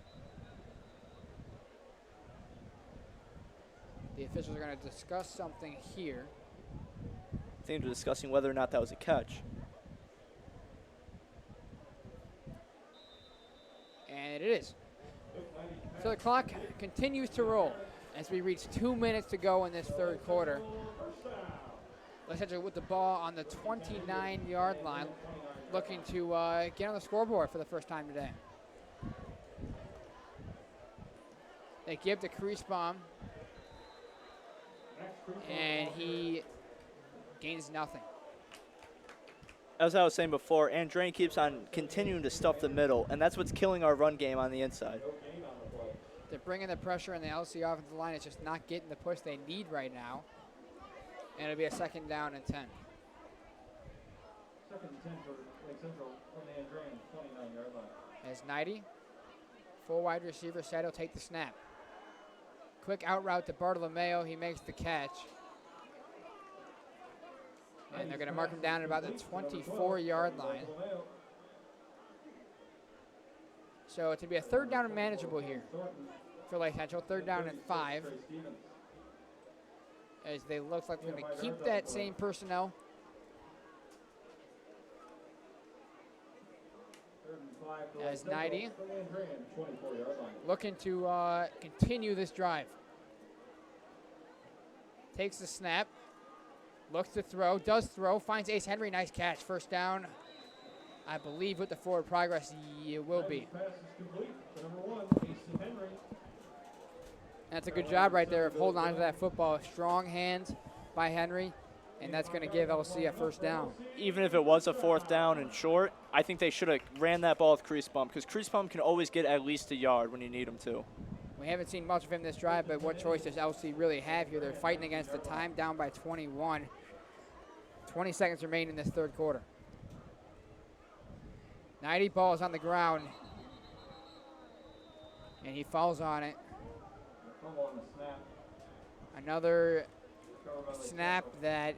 The officials are going to discuss something here. I think they're discussing whether or not that was a catch. And it is. So the clock continues to roll as we reach 2 minutes to go in this 3rd quarter. Lake Central with the ball on the 29-yard line, looking to get on the scoreboard for the first time today. They give to Creasbaum, and he gains nothing. As I was saying before, Andrean keeps on continuing to stuff the middle, and that's what's killing our run game on the inside. They're bringing the pressure, and the LC offensive line is just not getting the push they need right now. And it'll be a 2nd down and 10. 2nd and 10 for Lake Central from the Andrean 29-yard line. As Knighty, 4 wide receiver set, he'll take the snap. Quick out route to Bartolomeo. He makes the catch. And they're going to mark him down at about the 24-yard line. So it's going to be a third down and manageable here for Lake Central. Third down and 5. As they look like they're going to keep that same personnel. As 90 looking to continue this drive. Takes the snap. Looks to throw. Does throw. Finds Ace Henry. Nice catch. First down. I believe with the forward progress, it will be. That's a good job right there of holding on to that football. Strong hands by Henry, and that's going to give LC a first down. Even if it was a fourth down and short, I think they should have ran that ball with crease bump, because crease bump can always get at least a yard when you need him to. We haven't seen much of him this drive, but what choice does LC really have here? They're fighting against the time, down by 21. 20 seconds remain in this third quarter. 90 balls on the ground, and he falls on it. Another snap that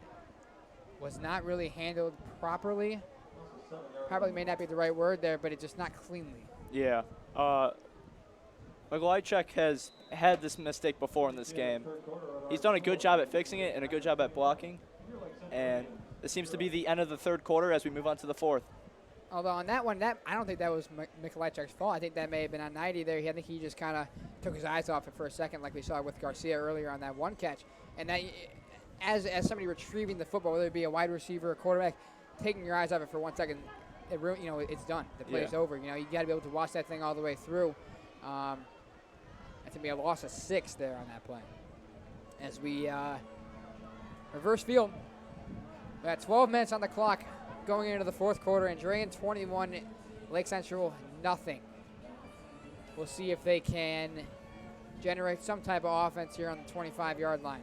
was not really handled properly. Probably may not be the right word there, but it's just not cleanly. Yeah. Miglajcek has had this mistake before in this game. He's done a good job at fixing it and a good job at blocking. And it seems to be the end of the third quarter as we move on to the fourth. Although on that one, I don't think that was Miglajcek's fault. I think that may have been on 90 there. I think he just kind of took his eyes off it for a second, like we saw with Garcia earlier on that one catch. And that, as somebody retrieving the football, whether it be a wide receiver or quarterback, taking your eyes off it for 1 second, it's done. The play's over. You got to be able to watch that thing all the way through. That's going to be a loss of 6 there on that play. As we reverse field, we got 12 minutes on the clock going into the fourth quarter. Andrean 21, Lake Central nothing. We'll see if they can generate some type of offense here on the 25-yard line.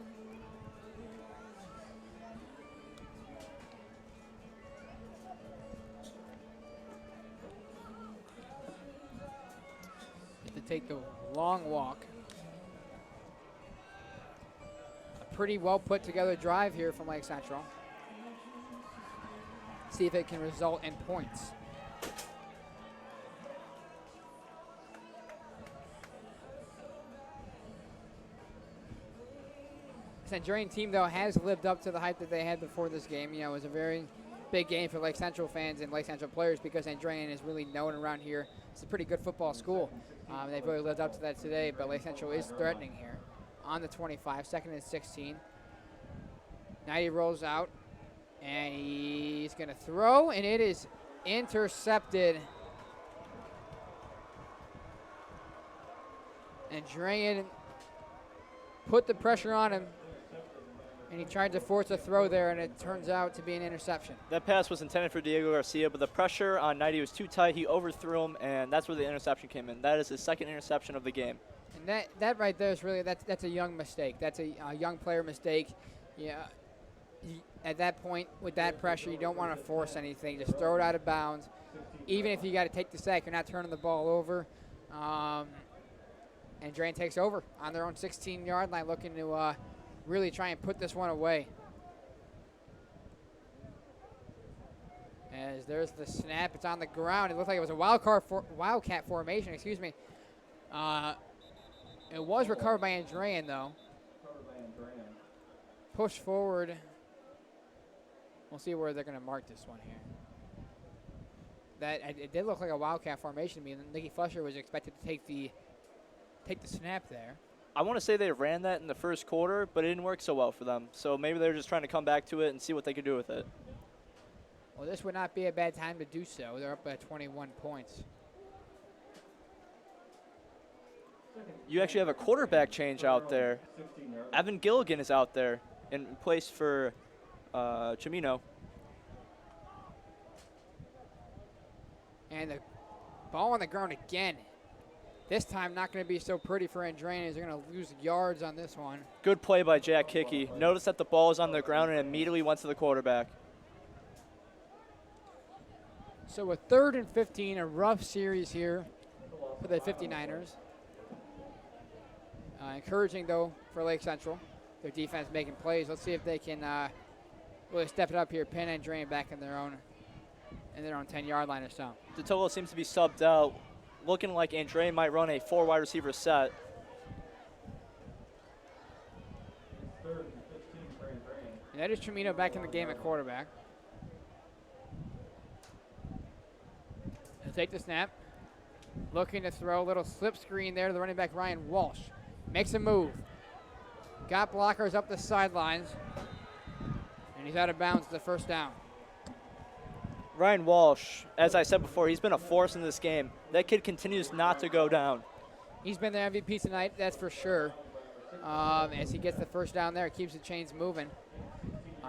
To take the long walk. A pretty well put together drive here from Lake Central. See if it can result in points. This Andrean team, though, has lived up to the hype that they had before this game. It was a very big game for Lake Central fans and Lake Central players because Andrean is really known around here. It's a pretty good football school. They've really lived up to that today, but Lake Central is threatening here on the 25, second and 16. 90 rolls out, and he's going to throw, and it is intercepted. Andrean put the pressure on him, and he tried to force a throw there, and it turns out to be an interception. That pass was intended for Diego Garcia, but the pressure on 90 was too tight. He overthrew him, and that's where the interception came in. That is his second interception of the game. And that right there is really, that's a young mistake. That's a young player mistake. Yeah. At that point, with that pressure, you don't want to force anything. Just throw it out of bounds. Even if you got to take the sack, you're not turning the ball over. And Drain takes over on their own 16-yard line, looking to really try and put this one away. As there's the snap, it's on the ground. It looked like it was a wildcat formation. Excuse me. It was recovered by Andrean, though. Push forward. We'll see where they're going to mark this one here. It did look like a wildcat formation to me, and Nicky Flusher was expected to take the snap there. I want to say they ran that in the first quarter, but it didn't work so well for them. So maybe they're just trying to come back to it and see what they could do with it. Well, this would not be a bad time to do so. They're up by 21 points. You actually have a quarterback change out there. Evan Gilligan is out there in place for Chimino. And the ball on the ground again. This time not going to be so pretty for Andrean as they're going to lose yards on this one. Good play by Jack Hickey. Notice that the ball is on the ground and immediately went to the quarterback. So a 3rd and 15, a rough series here for the 59ers. Encouraging, though, for Lake Central. Their defense making plays. Let's see if they can really step it up here, pin Andrean back in their own 10-yard line or so. DeTolo seems to be subbed out, looking like Andrean might run a 4 wide receiver set. Third and 15 for Andrean. And that is Trimino back in the game at quarterback. He'll take the snap. Looking to throw a little slip screen there to the running back, Ryan Walsh. Makes a move. Got blockers up the sidelines. And he's out of bounds to the first down. Ryan Walsh, as I said before, he's been a force in this game. That kid continues not to go down. He's been the MVP tonight, that's for sure. As he gets the first down there, it keeps the chains moving.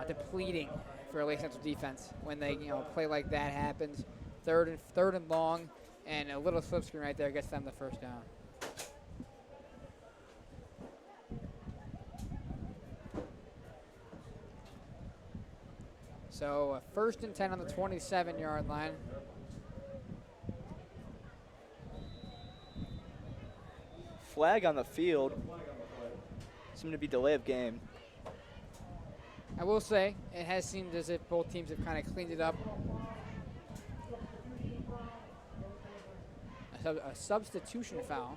Depleting for Lake Central defense when they, play like that happens. Third and long, and a little slip screen right there gets them the first down. So first and 10 on the 27-yard line. Flag on the field. Seemed to be delay of game. I will say, it has seemed as if both teams have kind of cleaned it up. A substitution foul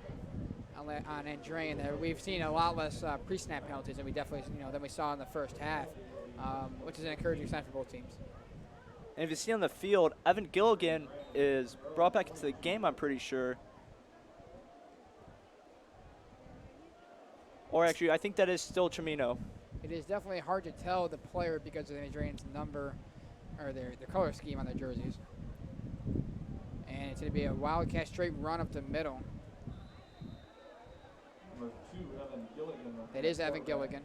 on Andrean there. We've seen a lot less pre-snap penalties than we definitely, than we saw in the first half, which is an encouraging sign for both teams. And if you see on the field, Evan Gilligan is brought back into the game, I'm pretty sure. Or actually, I think that is still Trimino. It is definitely hard to tell the player because of Andrean's number or their color scheme on their jerseys. And it's going to be a Wildcat straight run up the middle. Number 2, Evan Gilligan. That is Evan Gilligan.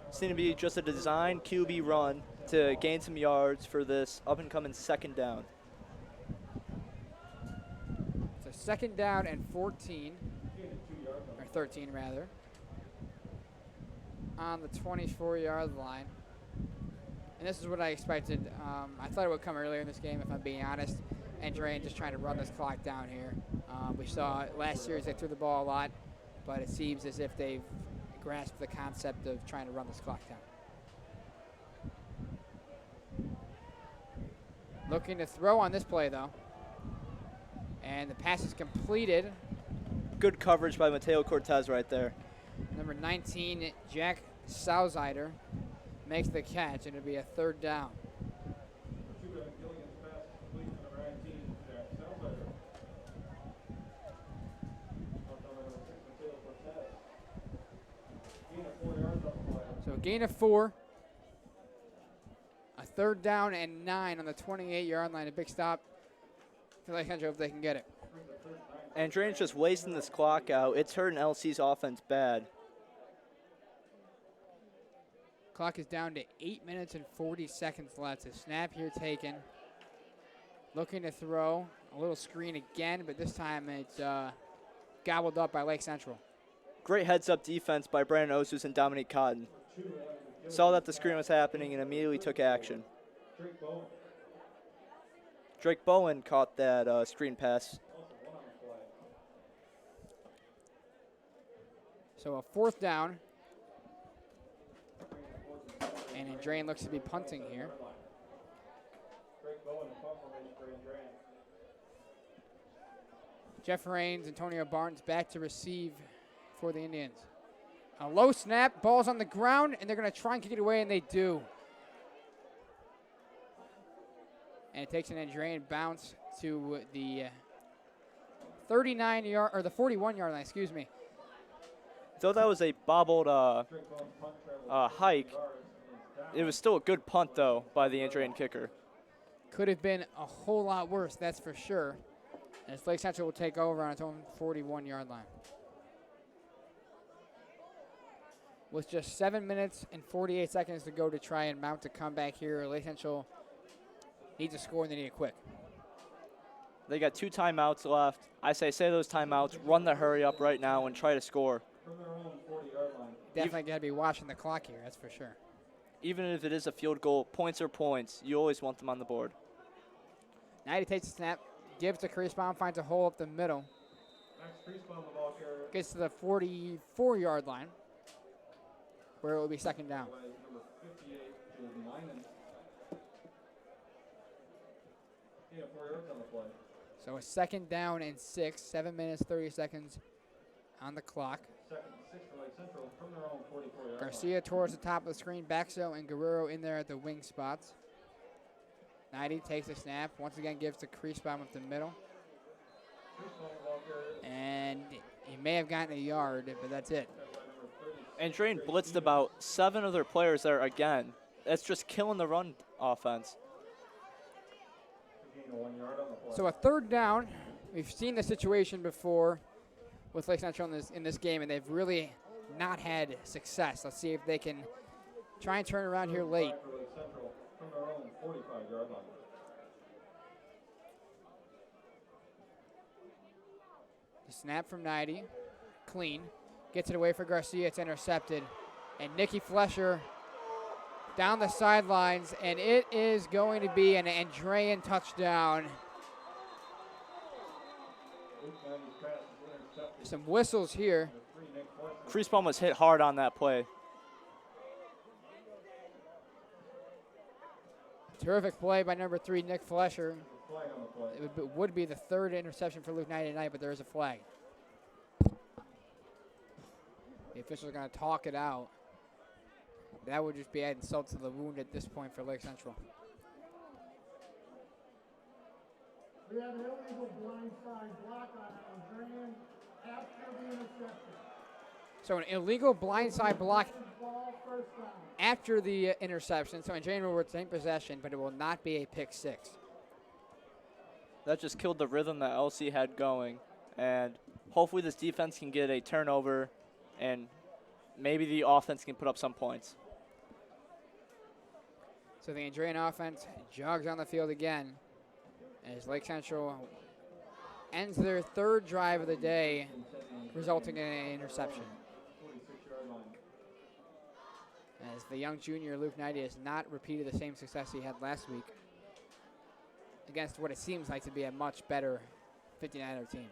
It's going to be just a design QB run to gain some yards for this up-and-coming second down. So second down and 14, or 13 rather, on the 24-yard line. And this is what I expected. I thought it would come earlier in this game, if I'm being honest. Andrean just trying to run this clock down here. We saw last series they threw the ball a lot, but it seems as if they've grasped the concept of trying to run this clock down. Looking to throw on this play, though. And the pass is completed. Good coverage by Mateo Cortez right there. Number 19, Jack Sausider, makes the catch, and it'll be a third down. Evan Gilligan's pass complete to number 19, Jack Salzberger. Number 6, Mateo Cortez. Gain of 4 yards on the play. So a gain of 4. A third down and 9 on the 28-yard line. A big stop for Lake Central if they can get it. Andrean's just wasting this clock out. It's hurting LC's offense bad. Clock is down to 8 minutes and 40 seconds left. A snap here taken. Looking to throw. A little screen again, but this time it's gobbled up by Lake Central. Great heads-up defense by Brandon Osus and Dominique Cotton. Saw that the screen was happening and immediately took action. Drake Bowen caught that screen pass. So a fourth down. And Andrean looks to be punting here. Jeff Raines, Antonio Barnes back to receive for the Indians. A low snap, ball's on the ground, and they're going to try and kick it away, and they do. And it takes an Andrean bounce to the 39-yard or the 41-yard line, excuse me. Though that was a bobbled hike, it was still a good punt, though, by the Andrean kicker. Could have been a whole lot worse, that's for sure. As Lake Central will take over on its own 41-yard line. With just 7 minutes and 48 seconds to go to try and mount a comeback here, Lake Central needs a score and they need it quick. They got 2 timeouts left. I say those timeouts, run the hurry up right now and try to score. Definitely got to be watching the clock here, that's for sure. Even if it is a field goal, points are points. You always want them on the board. Now he takes the snap, gives to Kriesbaum, finds a hole up the middle. Gets to the 44-yard line, where it will be second down. Gain of 4 yards on the play. So a 2nd down and 6, 7 minutes, 30 seconds on the clock. 2nd and 6 for Lake Central from their own 44-yard line. Garcia towards the top of the screen, Baxo and Guerrero in there at the wing spots. 90 takes the snap, once again gives the crease bomb up the middle. And he may have gotten a yard, but that's it. Andrean blitzed about 7 of their players there again. That's just killing the run offense. Gain of 1 yard on the play. So a 3rd down. We've seen the situation before with Lake Central in this game, and they've really not had success. Let's see if they can try and turn around here late. For Lake Central from their own 45-yard line. The snap from 90, clean. Gets it away for Garcia, it's intercepted. And Nicky Flesher down the sidelines, and it is going to be an Andrean touchdown. Some whistles here. Crease bomb was hit hard on that play. Terrific play by number 3, Nick Flesher. Flag on the play. It would be the 3rd interception for Luke 90 tonight, but there is a flag. The officials are going to talk it out. That would just be adding salt to the wound at this point for Lake Central. We have an illegal blindside block on Andrean after the interception. So an illegal blindside block Ball first down. after the interception. So Andrean will retain possession, but it will not be a pick 6. That just killed the rhythm that LC had going. And hopefully this defense can get a turnover and maybe the offense can put up some points. So the Andrean offense jogs on the field again as Lake Central ends their 3rd drive of the day, resulting in an interception. 46-yard line. As the young junior, Luke 90, has not repeated the same success he had last week against what it seems like to be a much better 59er team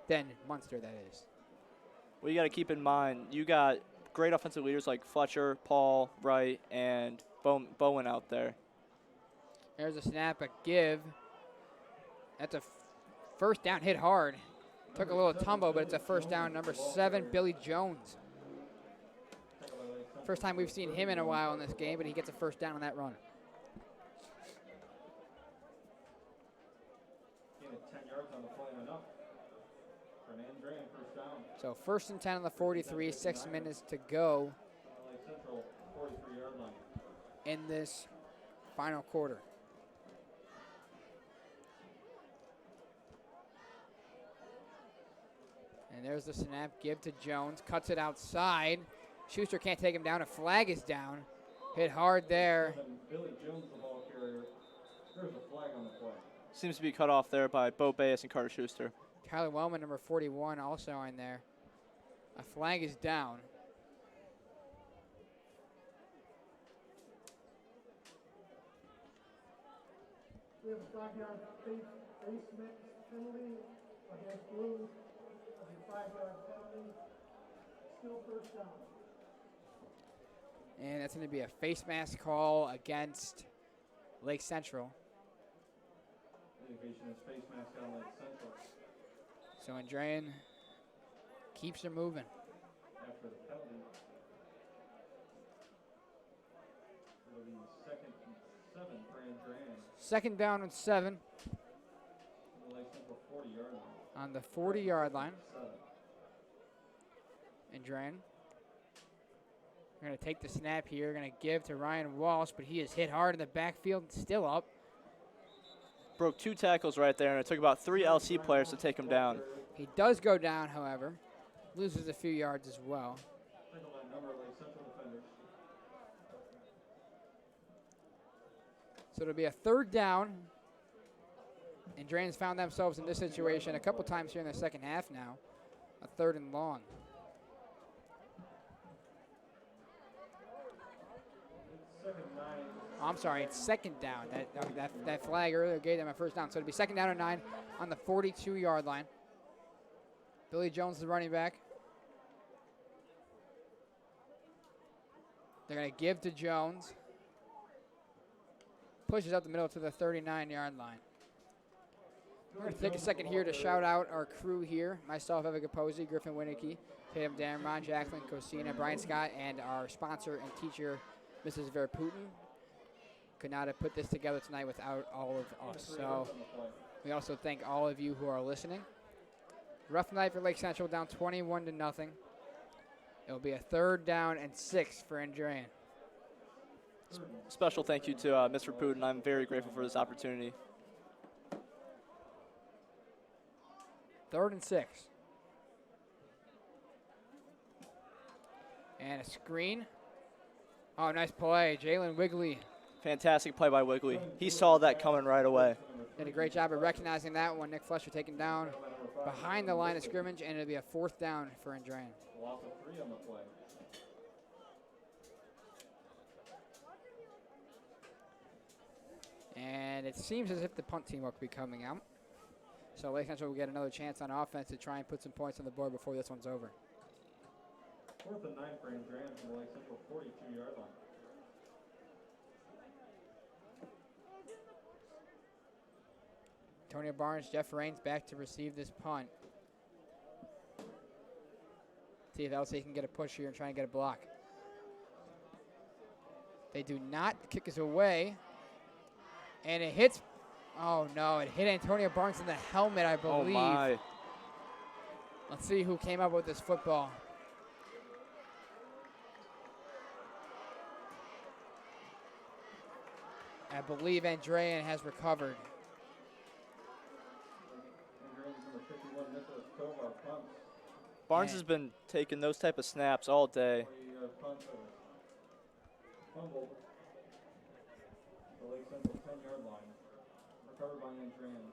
than Munster, that is. Well, you got to keep in mind, you got great offensive leaders like Fletcher, Paul, Wright, and Bowen out there. There's a snap, a give. That's a first down, hit hard. Took a little tumble, but it's a first down. Number 7, Billy Jones. First time we've seen him in a while in this game, but he gets a first down on that run. Gain of 10 yards on the play and enough for an Andrean first down. So 1st and 10 on the 43, 6 minutes to go Lake Central 43-yard line. in this final quarter. And there's the snap, give to Jones, cuts it outside. Schuster can't take him down, a flag is down. Hit hard there. Billy Jones, the ball carrier. There's a flag on the play. Seems to be cut off there by Bo Bayes and Carter Schuster. Tyler Wellman, number 41, also in there. A flag is down. We have a 5-yard face mix penalty against Blue. A 5-yard penalty. Still first down. And that's going to be a face mask call against Lake Central. Indication is face mask on Lake Central. So Andrean keeps her moving. After the penalty. It'll be 2nd and 7 for Andrean. 2nd down and 7 The Lake Central 40-yard line. on the 40-yard line. 7. Andrean. We're going to take the snap here. Going to give to Ryan Walsh, but he is hit hard in the backfield, still up. Broke 2 tackles right there, and it took about 3 LC players to take him down. He does go down, however. Loses a few yards as well. Tackle that number of Lake Central defenders. So it'll be a 3rd down. Andrean's found themselves in this situation a couple times here in the second half now. A 3rd and long. Oh, I'm sorry, it's 2nd down. That flag earlier gave them a first down. So it'll be 2nd down and 9 on the 42-yard line. Billy Jones, the running back. They're going to give to Jones. pushes up the middle to the 39-yard line. We're going to take a second here to shout out our crew here. Myself, Evan Capozzi, Griffin Winicky, Tatum Damron, Jacqueline Cosina, Brian Scott, and our sponsor and teacher, Mrs. Verputin. Could not have put this together tonight without all of us. So we also thank all of you who are listening. Rough night for Lake Central, down 21-0. It will be a 3rd down and 6 for Andrean. Special thank you to Mr. Putin. I'm very grateful for this opportunity. 3rd and 6. And a screen. Oh, nice play. Jalen Wigley Fantastic play by Wigley. He saw that coming right away. did a great job of recognizing that one. Nick Flesher taken down behind the line of scrimmage, and it'll be a 4th down for Andrean. Loss of 3 on the play. And it seems as if the punt team will be coming out. So Lake Central will get another chance on offense to try and put some points on the board before this one's over. 4th and 9 for Andrean from the Lake Central 42-yard line. Antonio Barnes, Jeff Raines back to receive this punt. See if LC can get a push here and try and get a block. They do not. The kick is away. And it hits. Oh, no. It hit Antonio Barnes in the helmet, I believe. Oh, my. Let's see who came up with this football. I believe Andrean has recovered. Andrean's number 51, Nicholas Tovar, punts. Barnes has been taking those type of snaps all day. Punt fumbled. The Lake Central 10-yard line. Recovered by Andrean.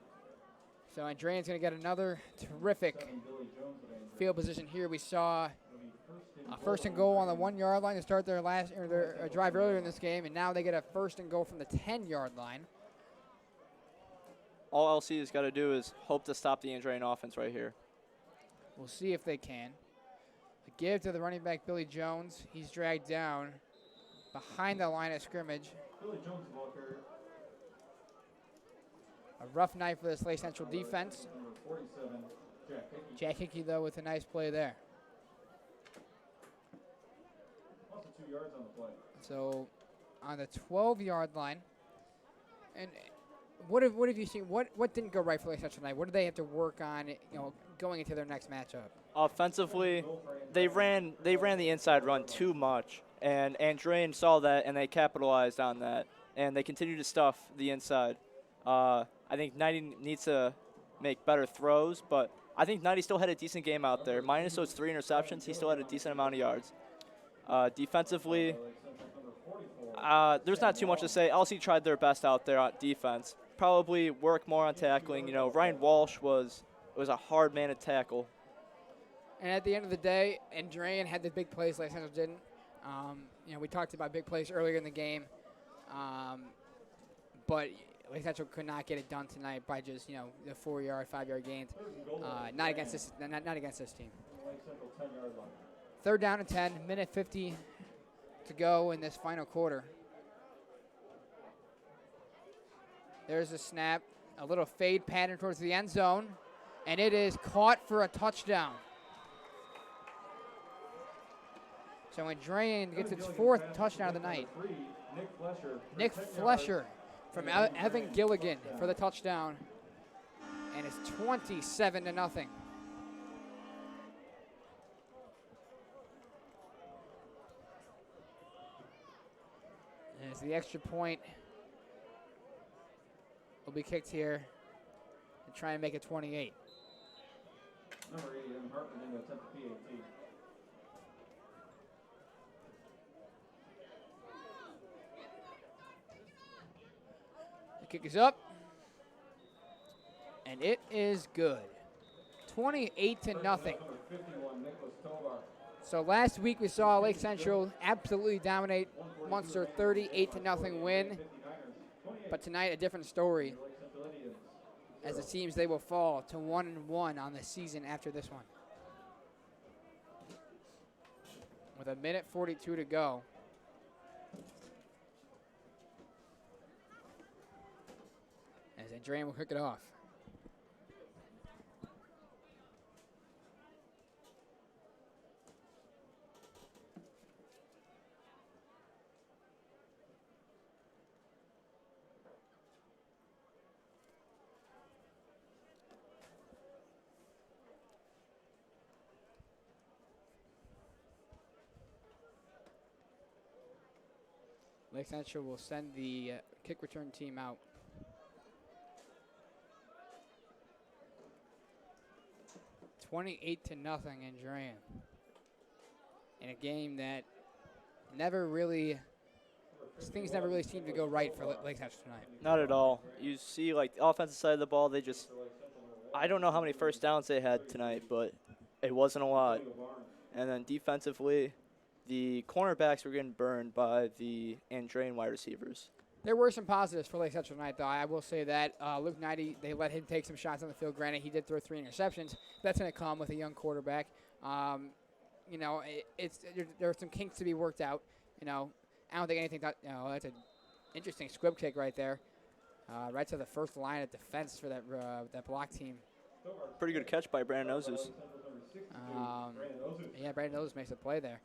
So Andrean's going to get another terrific 7, Billy Jones of Andrean. field position here. We saw It'll be a 1st and goal on the 1-yard line to start their their drive earlier in this game, and now they get a 1st and goal from the 10-yard line. All LC has got to do is hope to stop the Andrean offense right here. We'll see if they can. A give to the running back, Billy Jones. He's dragged down behind the line of scrimmage. Billy Jones, the ball carrier. A rough night for this Lake Central defense. Number 47, Jack Hickey. Jack Hickey, though, with a nice play there. Loss of 2 yards on the play. So on the 12-yard line. And what have you seen? What didn't go right for Lake Central tonight? What do they have to work on, going into their next matchup? Offensively, they ran the inside run too much, and Andrean saw that, and they capitalized on that, and they continue to stuff the inside. I think 90 needs to make better throws, but I think 90 still had a decent game out there. Minus those 3 interceptions, he still had a decent amount of yards. Defensively, there's not too much to say. LC tried their best out there on defense. Probably work more on tackling. Ryan Walsh was a hard man to tackle. And at the end of the day, Andrean had the big plays Lake Central didn't. We talked about big plays earlier in the game, but Lake Central could not get it done tonight by just the 4-yard, 5-yard gains. Not against this team. Lake Central 10-yard line. 3rd down and 10, minute 50 to go in this final quarter. There's a snap, a little fade pattern towards the end zone, and it is caught for a touchdown. So Andrean gets its 4th touchdown of the night. Nick Flesher from Evan Gilligan for the touchdown, and it's 27-0. As the extra point will be kicked here to try and make it 28. Number 8, Evan Hartman in the attempt to PAT. The kick is up, and it is good. 28-0. Number 51, Nicholas Tovar. So last week we saw Lake Central absolutely dominate Munster, 38-0 win. But tonight a different story, as it seems they will fall to 1-1 on the season after this one. With a minute 42 to go. Andrean will kick it off. Lake Central will send the kick return team out. (28-0) Andrean. In a game that things never really seem to go right for Lake Central tonight. Not at all. You see, like, the offensive side of the ball, I don't know how many first downs they had tonight, but it wasn't a lot. And then defensively, the cornerbacks were getting burned by the Andrean wide receivers. There were some positives for Lake Central tonight, though. I will say that Luke Knighty, they let him take some shots on the field. Granted, he did throw 3 interceptions. That's going to come with a young quarterback. You know, there are some kinks to be worked out. You know, I don't think anything. That's an interesting squib kick right there, right to the first line of defense for that block team. Pretty good catch by Brandon Ozus. Yeah, Brandon Ozus makes a play there.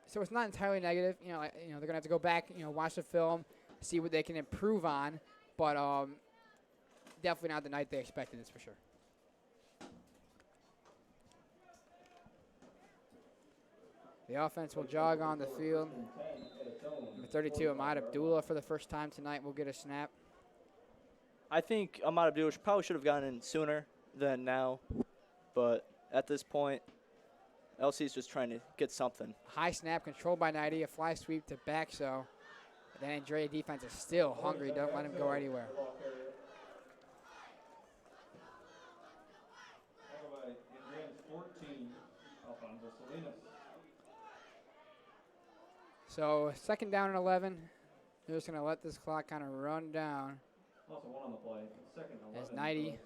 So it's not entirely negative. You know, they're gonna have to go back. You know, watch the film, see what they can improve on. But definitely not the night they expected. That's for sure. The offense will jog on the field. Number 32, Ahmad Abdullah, for the first time tonight, will get a snap. I think Ahmad Abdullah probably should have gotten in sooner than now, but at this point, LC's just trying to get something. High snap controlled by Knighty, a fly sweep to back, so then Andrea defense is still hungry. Don't let him go anywhere. So 2nd down and 11. They're just going to let this clock kind of run down. Also one on the play. As Knighty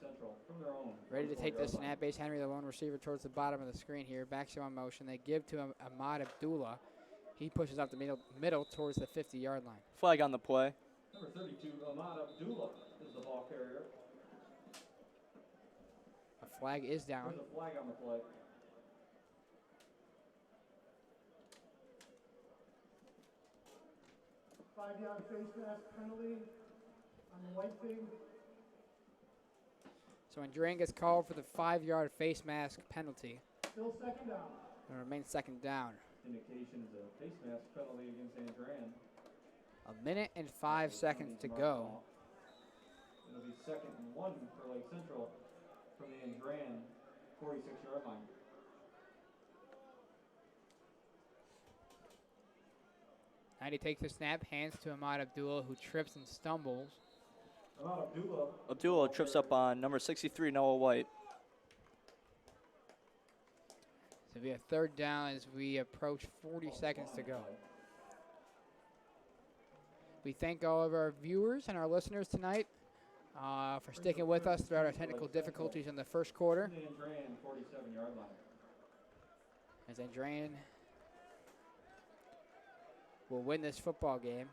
ready to take the snap. Base Henry, the lone receiver, towards the bottom of the screen here. Backs on motion. They give to Ahmad Abdullah. He pushes up the middle towards the 50-yard line. Flag on the play. Number 32, Ahmad Abdullah is the ball carrier. A flag is down. There's a flag on the play. Five-yard face mask penalty on the white thing. So Andrean gets called for the 5-yard face mask penalty. Still 2nd down. It remains 2nd down. Indication is a face mask penalty against Andrean. 1 minute and 5 seconds to go. It'll be 2nd and 1 for Lake Central from the Andrean 46-yard line. Knighty takes the snap, hands to Ahmad Abdullah, who trips and stumbles. Ahmad Abdullah trips up on number 63, Noah White. So it'll be a 3rd down as we approach 40 seconds to go. We thank all of our viewers and our listeners tonight for sticking with us throughout our technical difficulties in the first quarter. The Andrean 47-yard line. As Andrean will win this football game.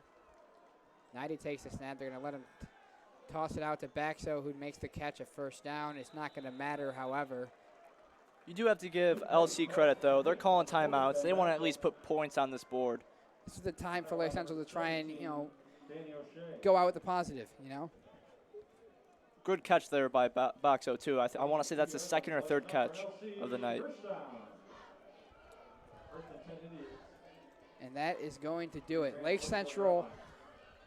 Knighty takes the snap. They're going to let him toss it out to Baxo, who makes the catch at 1st down. It's not going to matter, however. You do have to give LC credit, though. They're calling timeouts. They want to at least put points on this board. This is the time for Lake Central to try and, go out with the positive, Good catch there by Baxo, too. I want to say that's the 2nd or 3rd catch of the night. And that is going to do it. Lake Central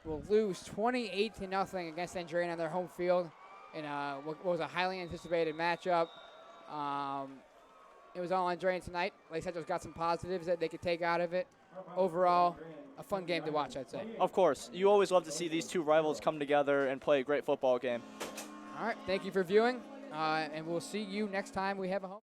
will lose 28-0 against Andrean on their home field in what was a highly anticipated matchup. It was all Andrean tonight. Lake Central's got some positives that they could take out of it. Overall, a fun game to watch, I'd say. Of course. You always love to see these two rivals come together and play a great football game. All right, thank you for viewing, and we'll see you next time we have a home.